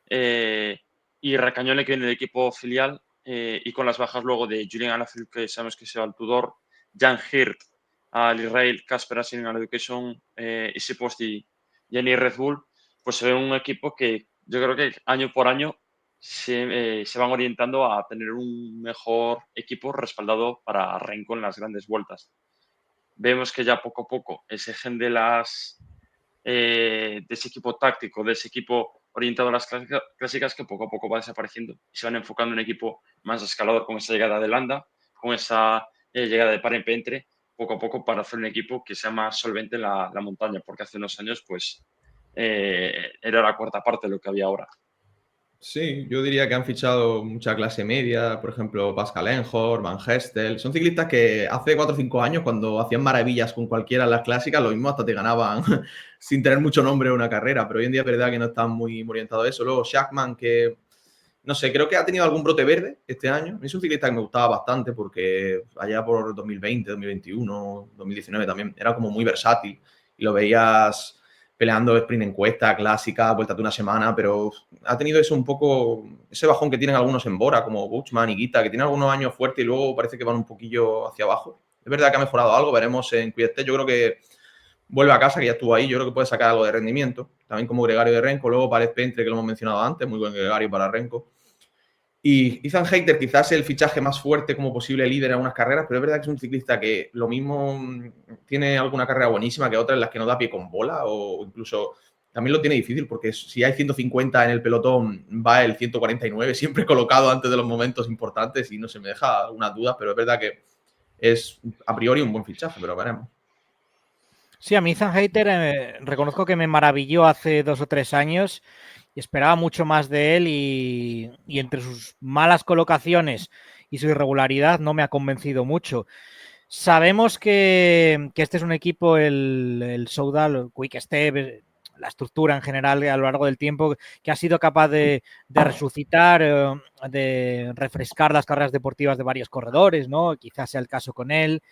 y Racagnone que viene del equipo filial, y con las bajas luego de Julian Alaphilippe, que sabemos que se va al Tudor, Jan Hirt al Israel, Casper Asing al Education, Isi Post y Jenny Red Bull, pues se ve un equipo que yo creo que año por año se van orientando a tener un mejor equipo respaldado para Renko en las grandes vueltas. Vemos que ya poco a poco ese gen de las de ese equipo táctico, de ese equipo orientado a las clásicas que poco a poco va desapareciendo y se van enfocando en un equipo más escalador con esa llegada de Landa, con esa llegada de Parent-Pentre, poco a poco para hacer un equipo que sea más solvente en la montaña, porque hace unos años pues era la cuarta parte de lo que había ahora.
Sí, yo diría que han fichado mucha clase media, por ejemplo, Pascal Enjor, Van Gestel. Son ciclistas que hace 4 o 5 años, cuando hacían maravillas con cualquiera en las clásicas, lo mismo hasta te ganaban sin tener mucho nombre en una carrera, pero hoy en día es verdad que no están muy orientados a eso. Luego, Shackman, que no sé, creo que ha tenido algún brote verde este año. Es un ciclista que me gustaba bastante porque allá por 2020, 2021, 2019 también era como muy versátil y lo veías peleando sprint encuesta, clásica, vuelta de una semana, pero ha tenido eso un poco, ese bajón que tienen algunos en Bora, como Buchmann y Guita, que tienen algunos años fuertes y luego parece que van un poquillo hacia abajo. Es verdad que ha mejorado algo, veremos en Quick-Step. Yo creo que vuelve a casa, que ya estuvo ahí, yo creo que puede sacar algo de rendimiento. También como gregario de Renko, luego Parent-Pentre, que lo hemos mencionado antes, muy buen gregario para Renko. Y Ethan Hayter quizás el fichaje más fuerte como posible líder en unas carreras, pero es verdad que es un ciclista que lo mismo tiene alguna carrera buenísima que otra en las que no da pie con bola o incluso también lo tiene difícil porque si hay 150 en el pelotón va el 149 siempre colocado antes de los momentos importantes y no se me deja algunas dudas, pero es verdad que es a priori un buen fichaje, pero veremos.
Sí, a mí Ethan Hayter reconozco que me maravilló hace 2 o 3 años y esperaba mucho más de él y entre sus malas colocaciones y su irregularidad no me ha convencido mucho. Sabemos que este es un equipo, el Soudal, Quick-Step, la estructura en general a lo largo del tiempo, que ha sido capaz de resucitar, de refrescar las carreras deportivas de varios corredores, ¿no? Quizás sea el caso con él.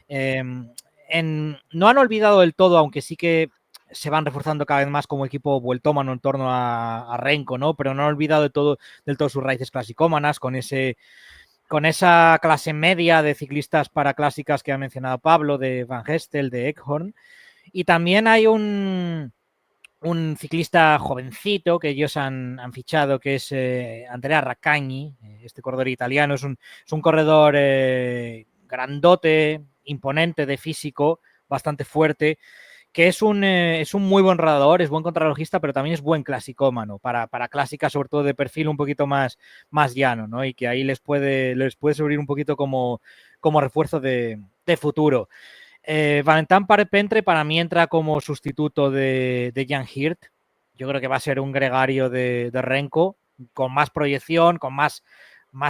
No han olvidado del todo, aunque sí que se van reforzando cada vez más como equipo vueltómano en torno a Renko, ¿no? Pero no han olvidado del todo sus raíces clasicómanas con esa clase media de ciclistas para clásicas que ha mencionado Pablo, de Van Gestel, de Ekholm. Y también hay un ciclista jovencito que ellos han fichado, que es Andrea Raccagni, este corredor italiano. Es un corredor grandote, imponente de físico, bastante fuerte, que es un muy buen rodador, es buen contrarrelojista, pero también es buen clasicómano, para clásicas sobre todo de perfil un poquito más llano, ¿no? Y que ahí les puede servir un poquito como refuerzo de futuro. Valentin Parent-Pentre para mí entra como sustituto de Jan Hirt. Yo creo que va a ser un gregario de Renko, con más proyección, con más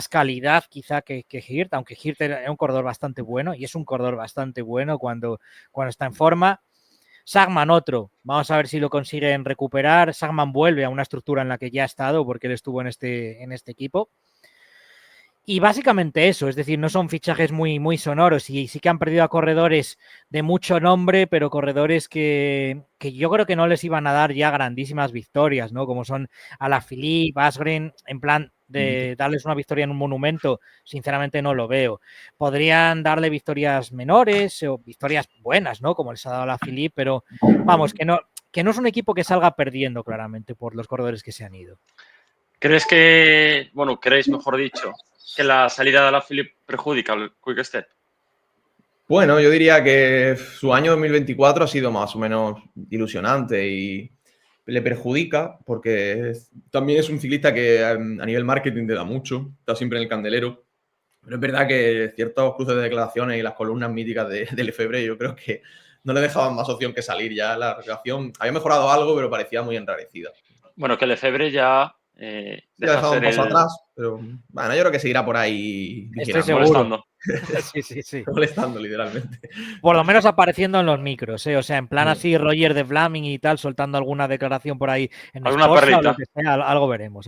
calidad quizá que Hirt, aunque Hirt es un corredor bastante bueno, y es un corredor bastante bueno cuando está en forma. Sagman otro, vamos a ver si lo consiguen recuperar. Sagman vuelve a una estructura en la que ya ha estado, porque él estuvo en este equipo. Y básicamente eso, es decir, no son fichajes muy sonoros y sí que han perdido a corredores de mucho nombre, pero corredores que yo creo que no les iban a dar ya grandísimas victorias, ¿no? Como son Alaphilippe, Asgreen, en plan de darles una victoria en un monumento, sinceramente no lo veo. Podrían darle victorias menores o victorias buenas, ¿no? Como les ha dado Alaphilippe, pero vamos, que no es un equipo que salga perdiendo claramente por los corredores que se han ido.
¿Creéis, mejor dicho, que la salida de Alaphilippe perjudica al Quick-Step?
Bueno, yo diría que su año 2024 ha sido más o menos ilusionante y le perjudica porque también es un ciclista que a nivel marketing te da mucho, está siempre en el candelero. Pero es verdad que ciertos cruces de declaraciones y las columnas míticas de Lefebvre yo creo que no le dejaban más opción que salir. Ya la relación había mejorado algo, pero parecía muy enrarecida.
Bueno, que Lefebvre ya
Ya ha dejado un paso atrás, pero bueno, yo creo que seguirá por ahí
Estoy
vigilando.
seguro.
Molestando.
Sí.
Molestando, literalmente.
Por lo menos apareciendo en los micros, ¿eh? O sea, en plan así Roger de Vlaming y tal, soltando alguna declaración por ahí en
alguna
Sporza
perlita
o lo que sea, algo veremos.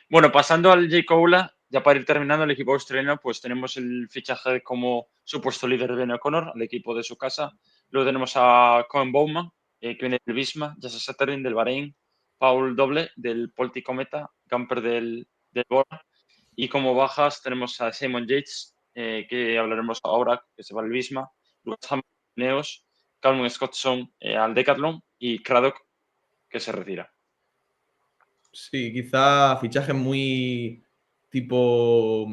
Bueno, pasando al Jay Coula, ya para ir terminando el equipo australiano, pues tenemos el fichaje como supuesto líder de Ben O'Connor, al equipo de su casa. Luego tenemos a Cohen Bowman, que viene del Visma, Jesse Setterling del Bahrein, Paul Doble del Polti Cometa, Camper del Bora. Y como bajas tenemos a Simon Yates, que hablaremos ahora, que se va al Visma, Lucas Hamilton, Neos, Calvin Scottson al Decathlon y Craddock, que se retira.
Sí, quizá fichajes muy tipo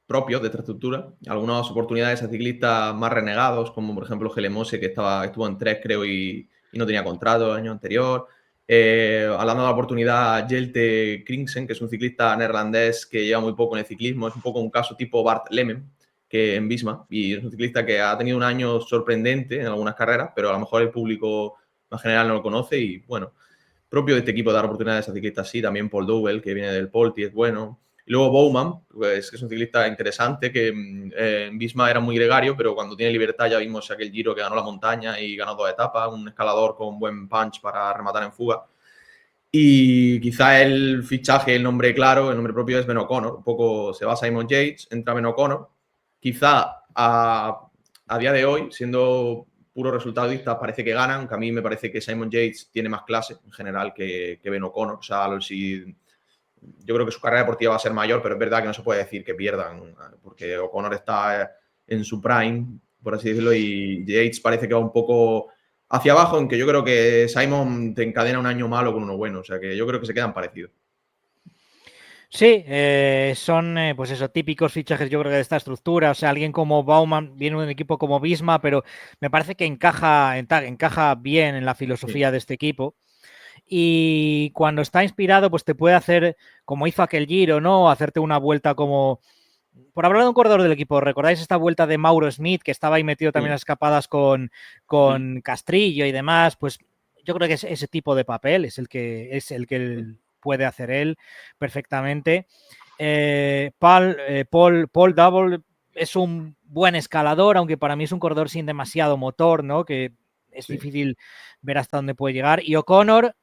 propios de esta estructura. Algunas oportunidades a ciclistas más renegados, como por ejemplo Gelemose, que estuvo en 3, creo, y y no tenía contrato el año anterior. Hablando de la oportunidad, Jelte Kringsen, que es un ciclista neerlandés que lleva muy poco en el ciclismo, es un poco un caso tipo Bart Lemmen, que en Visma, y es un ciclista que ha tenido un año sorprendente en algunas carreras, pero a lo mejor el público en general no lo conoce y bueno, propio de este equipo dar oportunidades a ciclistas así, también Paul Dowell, que viene del Polti, es bueno. Y luego Bowman, pues, que es un ciclista interesante, que en Visma era muy gregario, pero cuando tiene libertad ya vimos aquel Giro que ganó la montaña y ganó 2 etapas, un escalador con buen punch para rematar en fuga. Y quizá el fichaje, el nombre claro, el nombre propio es Ben O'Connor. Un poco se va Simon Yates, entra Ben O'Connor. Quizá a día de hoy, siendo puros resultadistas, parece que ganan, que a mí me parece que Simon Yates tiene más clase en general que Ben O'Connor. O sea, yo creo que su carrera deportiva va a ser mayor, pero es verdad que no se puede decir que pierdan, porque O'Connor está en su prime, por así decirlo, y Yates parece que va un poco hacia abajo, aunque yo creo que Simon te encadena un año malo con uno bueno, o sea que yo creo que se quedan parecidos.
Sí, son pues eso, típicos fichajes yo creo que de esta estructura, o sea, alguien como Baumann viene de un equipo como Visma, pero me parece que encaja bien en la filosofía de este equipo. Y cuando está inspirado, pues te puede hacer, como hizo aquel Giro, ¿no? Hacerte una vuelta como... Por hablar de un corredor del equipo, ¿recordáis esta vuelta de Mauro Smith, que estaba ahí metido también en las escapadas con Castrillo y demás? Pues yo creo que ese tipo de papel es el que puede hacer él perfectamente. Paul Double es un buen escalador, aunque para mí es un corredor sin demasiado motor, ¿no? Que es difícil ver hasta dónde puede llegar. Y O'Connor,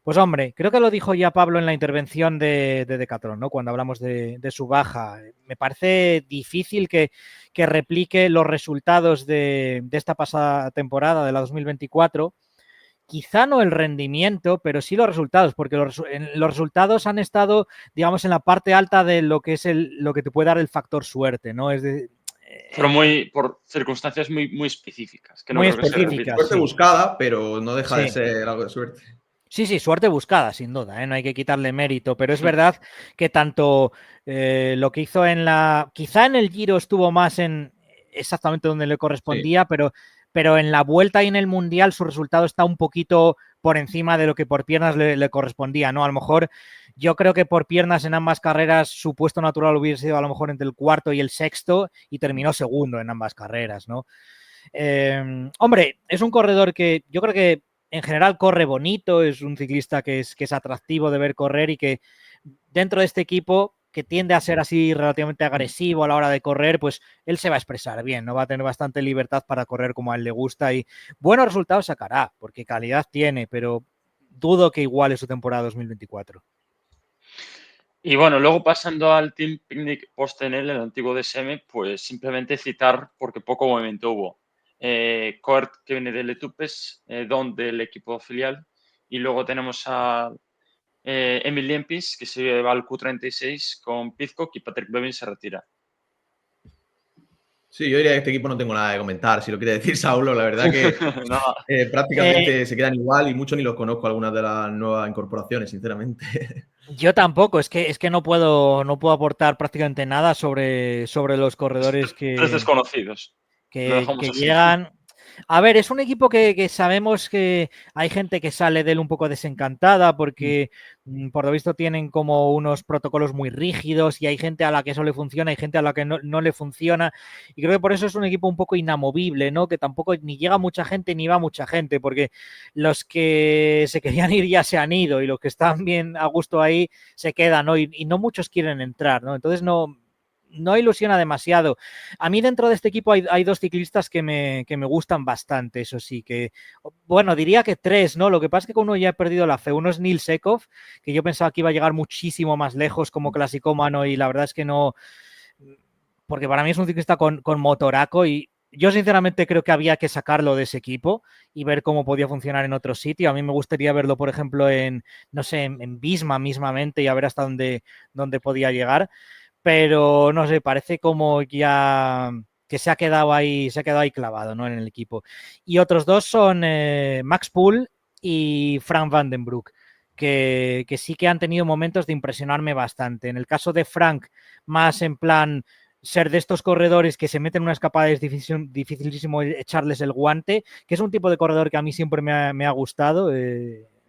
pues hombre, creo que lo dijo ya Pablo en la intervención de Decathlon, ¿no? Cuando hablamos de su baja. Me parece difícil que replique los resultados de esta pasada temporada, de la 2024. Quizá no el rendimiento, pero sí los resultados, porque los resultados han estado, digamos, en la parte alta de lo que es lo que te puede dar el factor suerte, ¿no?
Pero por circunstancias muy específicas, que no
muy
creo que se repita.
específicas.
Suerte
Sí.
buscada, pero no deja de ser algo de suerte.
Sí, suerte buscada, sin duda, ¿eh? No hay que quitarle mérito, pero es verdad que tanto lo que hizo quizá en el Giro estuvo más en exactamente donde le correspondía, pero en la Vuelta y en el Mundial su resultado está un poquito por encima de lo que por piernas le correspondía, ¿no? A lo mejor yo creo que por piernas en ambas carreras su puesto natural hubiera sido a lo mejor entre el cuarto y el sexto y terminó segundo en ambas carreras, ¿no? Hombre, es un corredor que yo creo que en general corre bonito, es un ciclista que es atractivo de ver correr y que dentro de este equipo que tiende a ser así relativamente agresivo a la hora de correr, pues él se va a expresar bien, ¿no? Va a tener bastante libertad para correr como a él le gusta y buenos resultados sacará, porque calidad tiene, pero dudo que iguale su temporada 2024.
Y bueno, luego pasando al Team Picnic Post-Enel, el antiguo DSM, pues simplemente citar, porque poco movimiento hubo. Coert, que viene del Letupes, Don del equipo filial, y luego tenemos a Emil Liempis, que se va al Q36 con Pizcock, y Patrick Bevin se retira.
Sí, yo diría que este equipo no tengo nada de comentar, si lo quiere decir Saulo, la verdad que
No.
prácticamente se quedan igual y mucho ni los conozco algunas de las nuevas incorporaciones, sinceramente.
Yo tampoco, es que no puedo aportar prácticamente nada sobre los corredores
Tres desconocidos.
que llegan. A ver, es un equipo que sabemos que hay gente que sale de él un poco desencantada porque por lo visto tienen como unos protocolos muy rígidos y hay gente a la que eso le funciona, hay gente a la que no le funciona y creo que por eso es un equipo un poco inamovible, ¿no? Que tampoco ni llega mucha gente ni va mucha gente porque los que se querían ir ya se han ido y los que están bien a gusto ahí se quedan, ¿no? Y no muchos quieren entrar, ¿no? Entonces no ilusiona demasiado. A mí dentro de este equipo hay dos ciclistas que me gustan bastante, eso sí, que, bueno, diría que tres, ¿no? Lo que pasa es que uno ya ha perdido la fe. Uno es Nils Sekov, que yo pensaba que iba a llegar muchísimo más lejos como clasicómano y la verdad es que no, porque para mí es un ciclista con motoraco y yo sinceramente creo que había que sacarlo de ese equipo y ver cómo podía funcionar en otro sitio. A mí me gustaría verlo, por ejemplo, no sé, en Visma mismamente y a ver hasta dónde podía llegar. Pero no sé, parece como ya que se ha quedado ahí clavado, ¿no? En el equipo. Y otros dos son Max Poole y Frank Vandenbroek, que sí que han tenido momentos de impresionarme bastante. En el caso de Frank, más en plan ser de estos corredores que se meten en unas escapadas dificilísimo echarles el guante, que es un tipo de corredor que a mí siempre me ha gustado,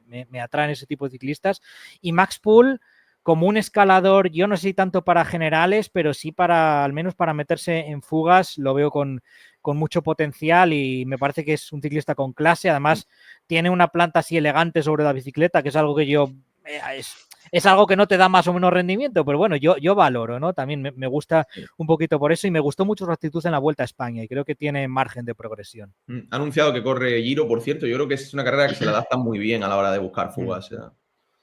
me atraen ese tipo de ciclistas. Y Max Poole, como un escalador, yo no sé si tanto para generales, pero sí para, al menos para meterse en fugas, lo veo con mucho potencial y me parece que es un ciclista con clase. Además, tiene una planta así elegante sobre la bicicleta, que es algo que yo... es algo que no te da más o menos rendimiento, pero bueno, yo valoro, ¿no? También me gusta un poquito por eso y me gustó mucho su actitud en la Vuelta a España y creo que tiene margen de progresión.
Ha anunciado que corre Giro, por cierto. Yo creo que es una carrera que se le adapta muy bien a la hora de buscar fugas.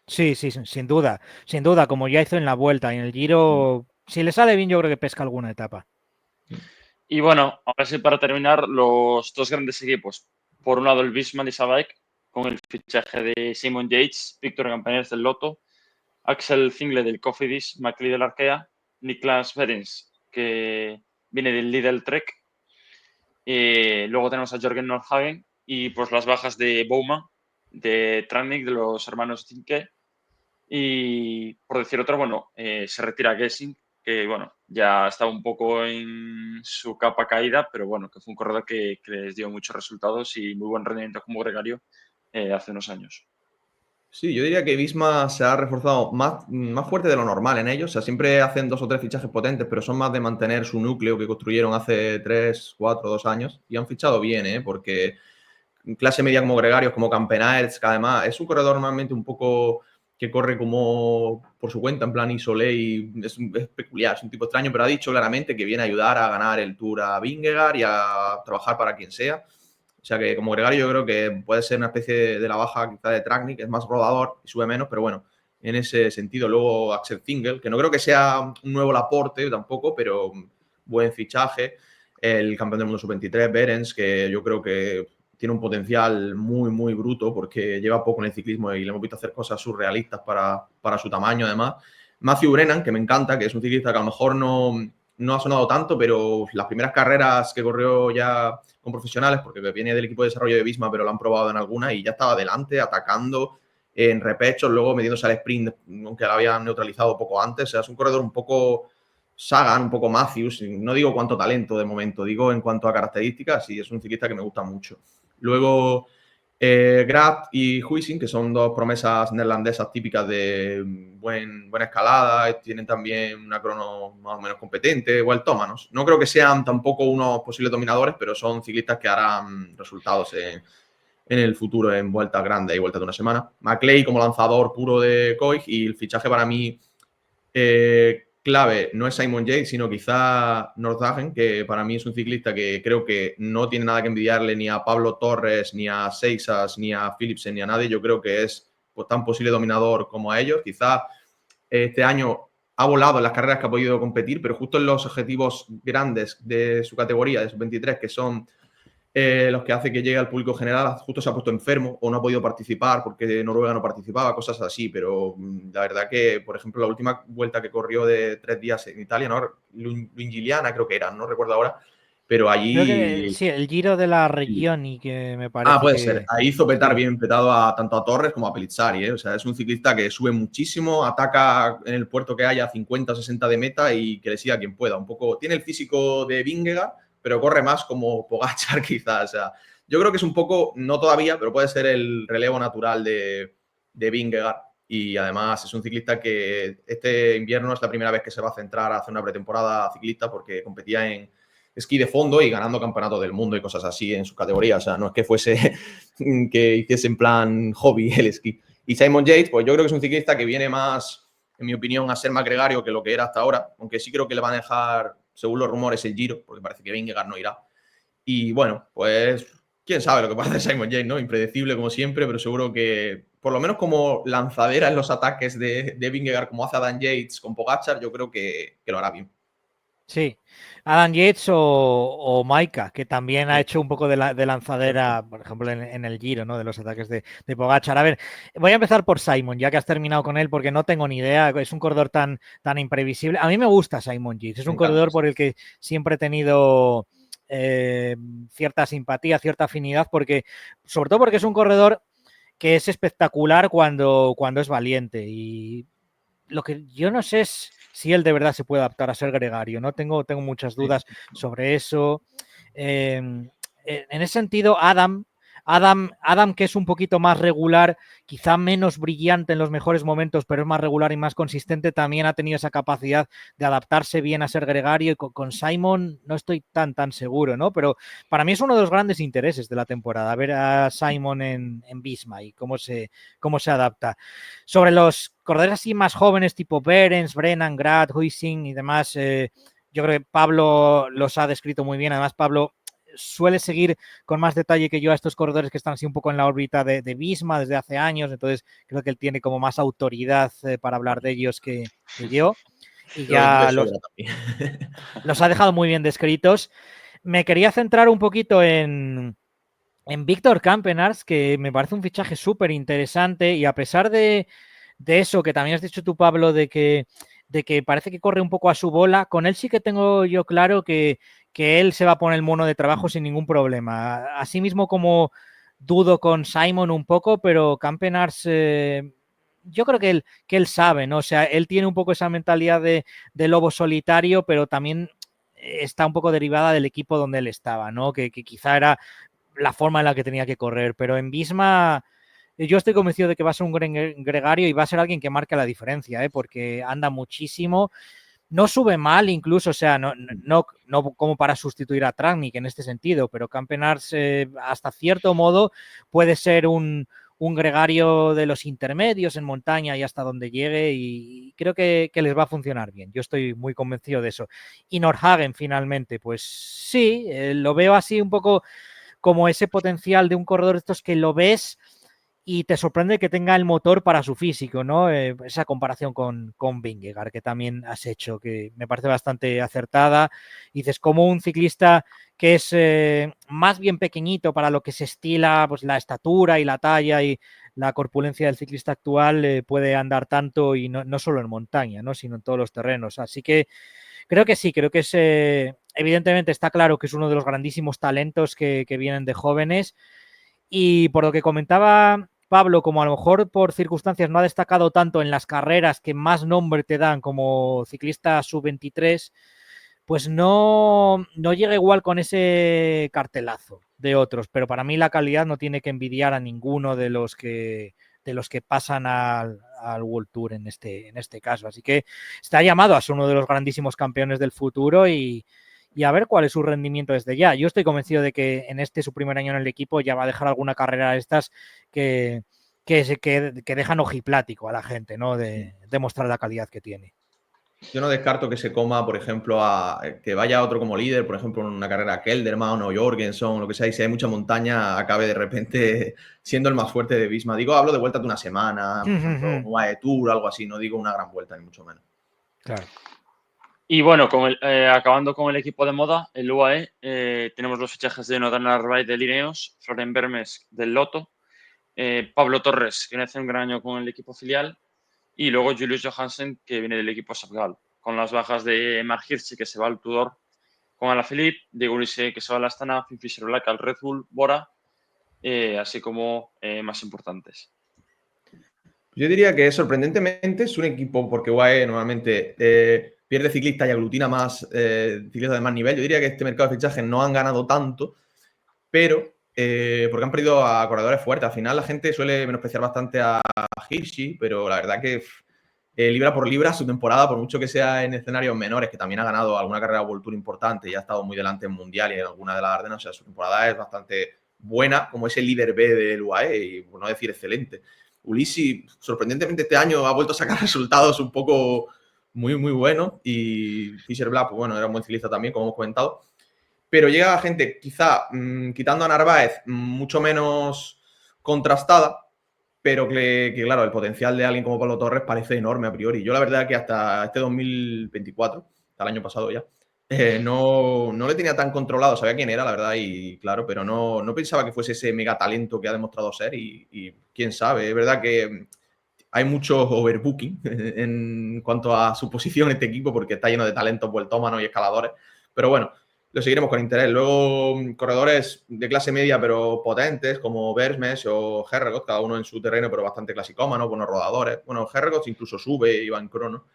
Sí, sin duda. Sin duda, como ya hizo en la Vuelta y en el Giro, si le sale bien, yo creo que pesca alguna etapa.
Y bueno, ahora sí, para terminar, los dos grandes equipos. Por un lado, el Visma y Sabike, con el fichaje de Simon Yates, Víctor Campañas del Lotto, Axel Fingle del Cofidis, McLeod del Arkea, Niklas Berens, que viene del Lidl Trek. Luego tenemos a Jørgen Nordhagen y pues las bajas de Bowman, de Tratnik, de los hermanos Zinke. Y por decir otro, bueno, se retira Gessing, que bueno, ya estaba un poco en su capa caída, pero bueno, que fue un corredor que les dio muchos resultados y muy buen rendimiento como gregario hace unos años.
Sí, yo diría que Visma se ha reforzado más fuerte de lo normal en ellos. O sea, siempre hacen 2 o 3 fichajes potentes, pero son más de mantener su núcleo que construyeron hace 3, 4, 2 años. Y han fichado bien, porque clase media como gregarios, como Campenaerts, que además es un corredor normalmente un poco que corre como por su cuenta, en plan isolé, y es peculiar, es un tipo extraño, pero ha dicho claramente que viene a ayudar a ganar el Tour a Vingegaard y a trabajar para quien sea. O sea que como gregario yo creo que puede ser una especie de la baja quizá de Tratnik, es más rodador y sube menos, pero bueno, en ese sentido. Luego Axel Fingle, que no creo que sea un nuevo Laporte tampoco, pero buen fichaje. El campeón del mundo sub-23, Berens, que yo creo que tiene un potencial muy, muy bruto porque lleva poco en el ciclismo y le hemos visto hacer cosas surrealistas para su tamaño además. Matthew Brennan, que me encanta, que es un ciclista que a lo mejor no ha sonado tanto, pero las primeras carreras que corrió ya con profesionales, porque viene del equipo de desarrollo de Visma, pero lo han probado en alguna y ya estaba adelante, atacando en repechos, luego metiéndose al sprint, aunque lo habían neutralizado poco antes. O sea, es un corredor un poco Sagan, un poco Matthews, no digo cuánto talento de momento, digo en cuanto a características, y es un ciclista que me gusta mucho. Luego, Graf y Huizing, que son dos promesas neerlandesas típicas de buena escalada, tienen también una crono más o menos competente, vueltómanos. No creo que sean tampoco unos posibles dominadores, pero son ciclistas que harán resultados en el futuro en vueltas grandes y vueltas de una semana. McLeod como lanzador puro de Koig, y el fichaje para mí clave no es Simon Yates, sino quizá Nordhagen, que para mí es un ciclista que creo que no tiene nada que envidiarle ni a Pablo Torres, ni a Seixas, ni a Philipsen, ni a nadie. Yo creo que es pues, tan posible dominador como a ellos. Quizá este año ha volado en las carreras que ha podido competir, pero justo en los objetivos grandes de su categoría, de sub-23, que son los que hace que llegue al público general, justo se ha puesto enfermo o no ha podido participar porque Noruega no participaba, cosas así. Pero la verdad que, por ejemplo, la última vuelta que corrió de 3 días en Italia, ¿no? Luingiliana creo que era, no recuerdo ahora, pero allí...
Creo que sí, el Giro de la región y que me parece
puede
que...
ser. Ahí hizo petar
sí.
bien petado tanto a Torres como a Pellizzari, ¿eh? O sea, es un ciclista que sube muchísimo, ataca en el puerto que haya 50 o 60 de meta y que le siga quien pueda. Un poco tiene el físico de Vingegaard, pero corre más como Pogačar quizás. O sea, yo creo que es un poco, no todavía, pero puede ser el relevo natural de Vingegaard. Y además es un ciclista que este invierno es la primera vez que se va a centrar a hacer una pretemporada ciclista, porque competía en esquí de fondo y ganando campeonatos del mundo y cosas así en su categoría. O sea, no es que fuese que hiciese en plan hobby el esquí. Y Simon Yates, pues yo creo que es un ciclista que viene más, en mi opinión, a ser más gregario que lo que era hasta ahora, aunque sí creo que le van a dejar, según los rumores, el Giro, porque parece que Vingegaard no irá. Y bueno, pues quién sabe lo que puede hacer Simon Yates, ¿no? Impredecible como siempre, pero seguro que, por lo menos como lanzadera en los ataques de Vingegaard, como hace Adam Yates con Pogačar, yo creo que lo hará bien.
Sí, Adam Yates o Maika, que también ha hecho un poco de lanzadera, por ejemplo, en el Giro, ¿no? De los ataques de Pogačar. A ver, voy a empezar por Simon, ya que has terminado con él, porque no tengo ni idea. Es un corredor tan imprevisible. A mí me gusta Simon Yates, es un corredor por el que siempre he tenido cierta simpatía, cierta afinidad, sobre todo porque es un corredor que es espectacular cuando es valiente. Y lo que yo no sé es si él de verdad se puede adaptar a ser gregario, ¿no? Tengo muchas dudas sobre eso. En ese sentido, Adam, que es un poquito más regular, quizá menos brillante en los mejores momentos, pero es más regular y más consistente, también ha tenido esa capacidad de adaptarse bien a ser gregario, y con Simon no estoy tan seguro, ¿no? Pero para mí es uno de los grandes intereses de la temporada, ver a Simon en Visma y cómo se adapta. Sobre los corredores así más jóvenes, tipo Behrens, Brennan, Grad, Huizing y demás, yo creo que Pablo los ha descrito muy bien. Además, Pablo suele seguir con más detalle que yo a estos corredores que están así un poco en la órbita de Visma desde hace años, entonces creo que él tiene como más autoridad para hablar de ellos que yo, y ya los ha dejado muy bien descritos. Me quería centrar un poquito en Víctor Campenaerts, que me parece un fichaje súper interesante, y a pesar de eso que también has dicho tú, Pablo, de que parece que corre un poco a su bola, con él sí que tengo yo claro que él se va a poner el mono de trabajo sin ningún problema. Asimismo, como dudo con Simon un poco, pero Campenaerts, yo creo que él sabe, ¿no? O sea, él tiene un poco esa mentalidad de lobo solitario, pero también está un poco derivada del equipo donde él estaba, ¿no? Que quizá era la forma en la que tenía que correr, pero en Visma yo estoy convencido de que va a ser un gregario y va a ser alguien que marque la diferencia, porque anda muchísimo, no sube mal incluso, o sea, no como para sustituir a Tratnik en este sentido, pero Campenaerts hasta cierto modo puede ser un gregario de los intermedios en montaña y hasta donde llegue, y creo que les va a funcionar bien. Yo estoy muy convencido de eso. Y Nordhagen finalmente, pues sí, lo veo así un poco como ese potencial de un corredor de estos que lo ves y te sorprende que tenga el motor para su físico, ¿no? Esa comparación con Vingegaard que también has hecho, que me parece bastante acertada. Dices, como un ciclista que es más bien pequeñito para lo que se estila, pues la estatura y la talla y la corpulencia del ciclista actual, puede andar tanto, y no solo en montaña, ¿no? Sino en todos los terrenos. Así que creo que sí, creo que es, evidentemente está claro que es uno de los grandísimos talentos que vienen de jóvenes, y por lo que comentaba Pablo, como a lo mejor por circunstancias no ha destacado tanto en las carreras que más nombre te dan como ciclista sub-23, pues no llega igual con ese cartelazo de otros, pero para mí la calidad no tiene que envidiar a ninguno de los que pasan al World Tour en este caso. Así que está llamado a ser uno de los grandísimos campeones del futuro, y a ver cuál es su rendimiento desde ya. Yo estoy convencido de que en su primer año en el equipo ya va a dejar alguna carrera de estas que dejan ojiplático a la gente, ¿no? De demostrar la calidad que tiene.
Yo no descarto que se coma, por ejemplo, que vaya otro como líder, por ejemplo, en una carrera Kelderman o Jorgensen, lo que sea, y si hay mucha montaña, acabe de repente siendo el más fuerte de Visma. Digo, hablo de vuelta de una semana, por ejemplo, un UAE Tour, algo así, no digo una gran vuelta, ni mucho menos.
Claro.
Y bueno, acabando con el equipo de moda, el UAE, tenemos los fichajes de Nodan Narváez del Ineos, Floren Vermes del Lotto, Pablo Torres, que hace un gran año con el equipo filial, y luego Julius Johansen, que viene del equipo Sapgal, con las bajas de Mark Hirschi, que se va al Tudor con Alaphilippe, Diego Ulissi, que se va al Astana, Finn Fisher Black al Red Bull, Bora, así como más importantes.
Yo diría que sorprendentemente es un equipo, porque UAE normalmente pierde ciclistas y aglutina más ciclistas de más nivel. Yo diría que este mercado de fichajes no han ganado tanto, pero porque han perdido a corredores fuertes. Al final la gente suele menospreciar bastante a Hirschi, pero la verdad que libra por libra su temporada, por mucho que sea en escenarios menores, que también ha ganado alguna carrera World Tour importante y ha estado muy delante en Mundial y en alguna de las Ardenas, o sea, su temporada es bastante buena, como ese líder B del UAE, y por no decir excelente. Ulissi, sorprendentemente, este año ha vuelto a sacar resultados un poco muy, muy buenos, y Fisher Black, pues bueno, era un buen ciclista también, como hemos comentado, pero llega gente quizá, quitando a Narváez, mucho menos contrastada, pero que, claro, el potencial de alguien como Pablo Torres parece enorme a priori. Yo la verdad que hasta este 2024, hasta el año pasado ya, no le tenía tan controlado, sabía quién era, la verdad, y claro, pero no pensaba que fuese ese mega talento que ha demostrado ser, y quién sabe, es verdad que hay mucho overbooking en cuanto a su posición en este equipo, porque está lleno de talentos vueltómanos y escaladores, pero bueno, lo seguiremos con interés. Luego, corredores de clase media pero potentes, como Vermes o Herregot, cada uno en su terreno, pero bastante clasicómanos, buenos rodadores. Bueno, Herregot incluso sube y va en crono.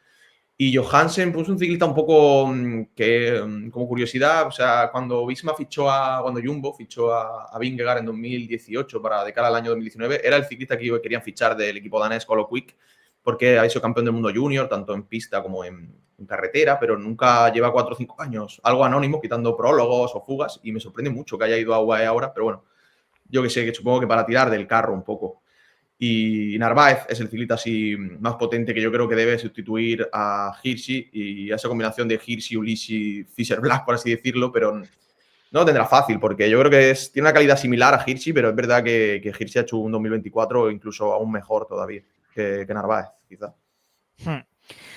Y Johansen, pues un ciclista un poco que, como curiosidad, o sea, cuando Jumbo fichó a Vingegaard en 2018 de cara al año 2019, era el ciclista que querían fichar del equipo danés Colo Quick, porque ha sido campeón del mundo junior, tanto en pista como en carretera, pero nunca lleva 4 o 5 años, algo anónimo, quitando prólogos o fugas, y me sorprende mucho que haya ido a UAE ahora, pero bueno, yo que sé, que supongo que para tirar del carro un poco. Y Narváez es el ciclista así más potente que yo creo que debe sustituir a Hirschi y a esa combinación de Hirschi, Ulissi, Fischer Black, por así decirlo, pero no lo tendrá fácil porque yo creo que tiene una calidad similar a Hirschi, pero es verdad que Hirschi ha hecho un 2024 incluso aún mejor todavía que Narváez, quizá.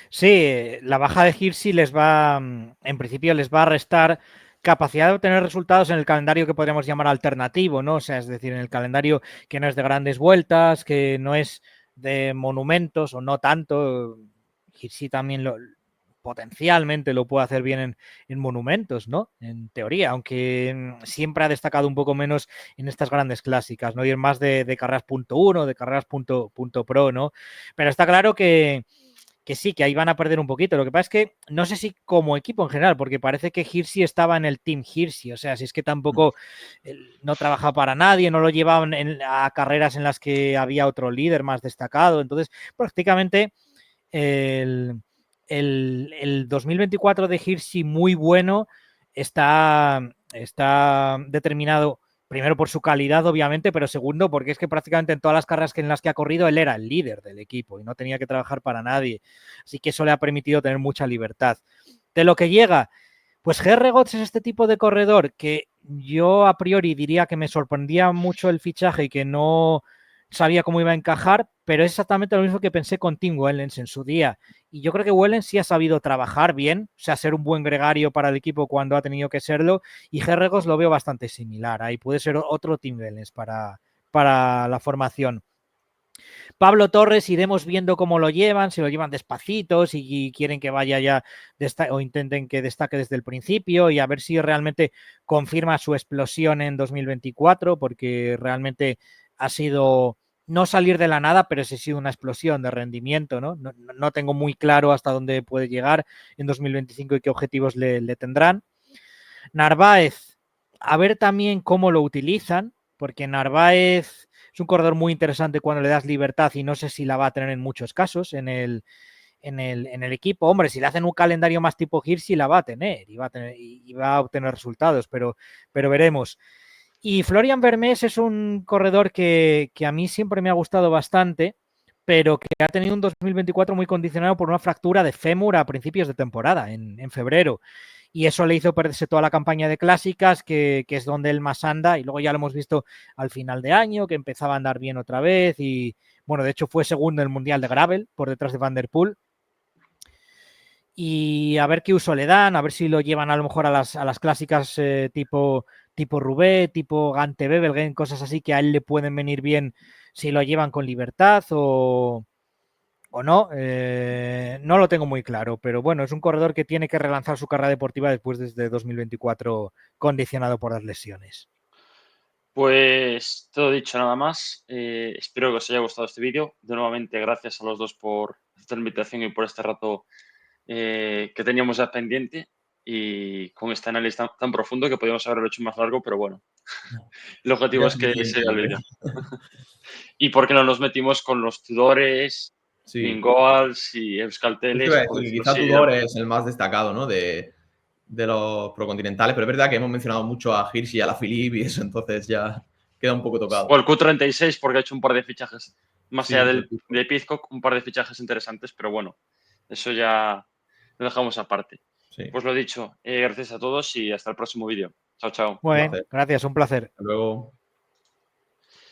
Sí, la baja de Hirschi en principio les va a restar capacidad de obtener resultados en el calendario que podríamos llamar alternativo, ¿no? O sea, es decir, en el calendario que no es de grandes vueltas, que no es de monumentos o no tanto. Hirschi también potencialmente lo puede hacer bien en monumentos, ¿no? En teoría, aunque siempre ha destacado un poco menos en estas grandes clásicas, ¿no? Y es más de carreras .1, de carreras punto pro, ¿no? Pero está claro que sí, que ahí van a perder un poquito. Lo que pasa es que no sé si como equipo en general, porque parece que Hirschi estaba en el Team Hirschi, o sea, si es que tampoco no trabajaba para nadie, no lo llevaban a carreras en las que había otro líder más destacado. Entonces, prácticamente el 2024 de Hirschi muy bueno está determinado primero por su calidad, obviamente, pero segundo porque es que prácticamente en todas las carreras en las que ha corrido él era el líder del equipo y no tenía que trabajar para nadie. Así que eso le ha permitido tener mucha libertad. De lo que llega, pues Herregot es este tipo de corredor que yo a priori diría que me sorprendía mucho el fichaje y que no sabía cómo iba a encajar, pero es exactamente lo mismo que pensé con Tim Wellens en su día. Y yo creo que Wellens sí ha sabido trabajar bien, o sea, ser un buen gregario para el equipo cuando ha tenido que serlo, y Herregot lo veo bastante similar. Ahí puede ser otro Tim Wellens para la formación. Pablo Torres, iremos viendo cómo lo llevan, si lo llevan despacito, si quieren que vaya ya o intenten que destaque desde el principio y a ver si realmente confirma su explosión en 2024, porque realmente ha sido no salir de la nada, pero sí ha sido una explosión de rendimiento, ¿no? No tengo muy claro hasta dónde puede llegar en 2025 y qué objetivos le tendrán. Narváez, a ver también cómo lo utilizan, porque Narváez es un corredor muy interesante cuando le das libertad y no sé si la va a tener en muchos casos en el equipo. Hombre, si le hacen un calendario más tipo Hirschi, la va a tener y va a obtener resultados, pero veremos. Y Florian Vermes es un corredor que a mí siempre me ha gustado bastante, pero que ha tenido un 2024 muy condicionado por una fractura de fémur a principios de temporada, en febrero. Y eso le hizo perderse toda la campaña de clásicas, que es donde él más anda, y luego ya lo hemos visto al final de año, que empezaba a andar bien otra vez, y bueno, de hecho fue segundo en el Mundial de Gravel, por detrás de Van der Poel. Y a ver qué uso le dan, a ver si lo llevan a lo mejor a las clásicas tipo Roubaix, tipo Gante Wevelgem, cosas así que a él le pueden venir bien si lo llevan con libertad o no. No lo tengo muy claro, pero bueno, es un corredor que tiene que relanzar su carrera deportiva después de 2024 condicionado por las lesiones.
Pues todo dicho, nada más. Espero que os haya gustado este vídeo. De nuevamente, gracias a los dos por esta invitación y por este rato que teníamos ya pendiente y con este análisis tan profundo que podíamos haberlo hecho más largo, pero bueno, el objetivo es que sea el vídeo. Y porque no nos metimos con los Tudores, Vingegaards y Euskalteles.
Quizá Tudor es el más destacado, ¿no? De los procontinentales, pero es verdad que hemos mencionado mucho a Hirschi y a la Philippe y eso, entonces ya queda un poco tocado.
O el Q36 porque ha hecho un par de fichajes, más allá de Pidcock, un par de fichajes interesantes, pero bueno, eso ya lo dejamos aparte. Sí. Pues lo dicho, gracias a todos y hasta el próximo vídeo. Chao, chao.
Bueno, gracias, un placer.
Hasta luego.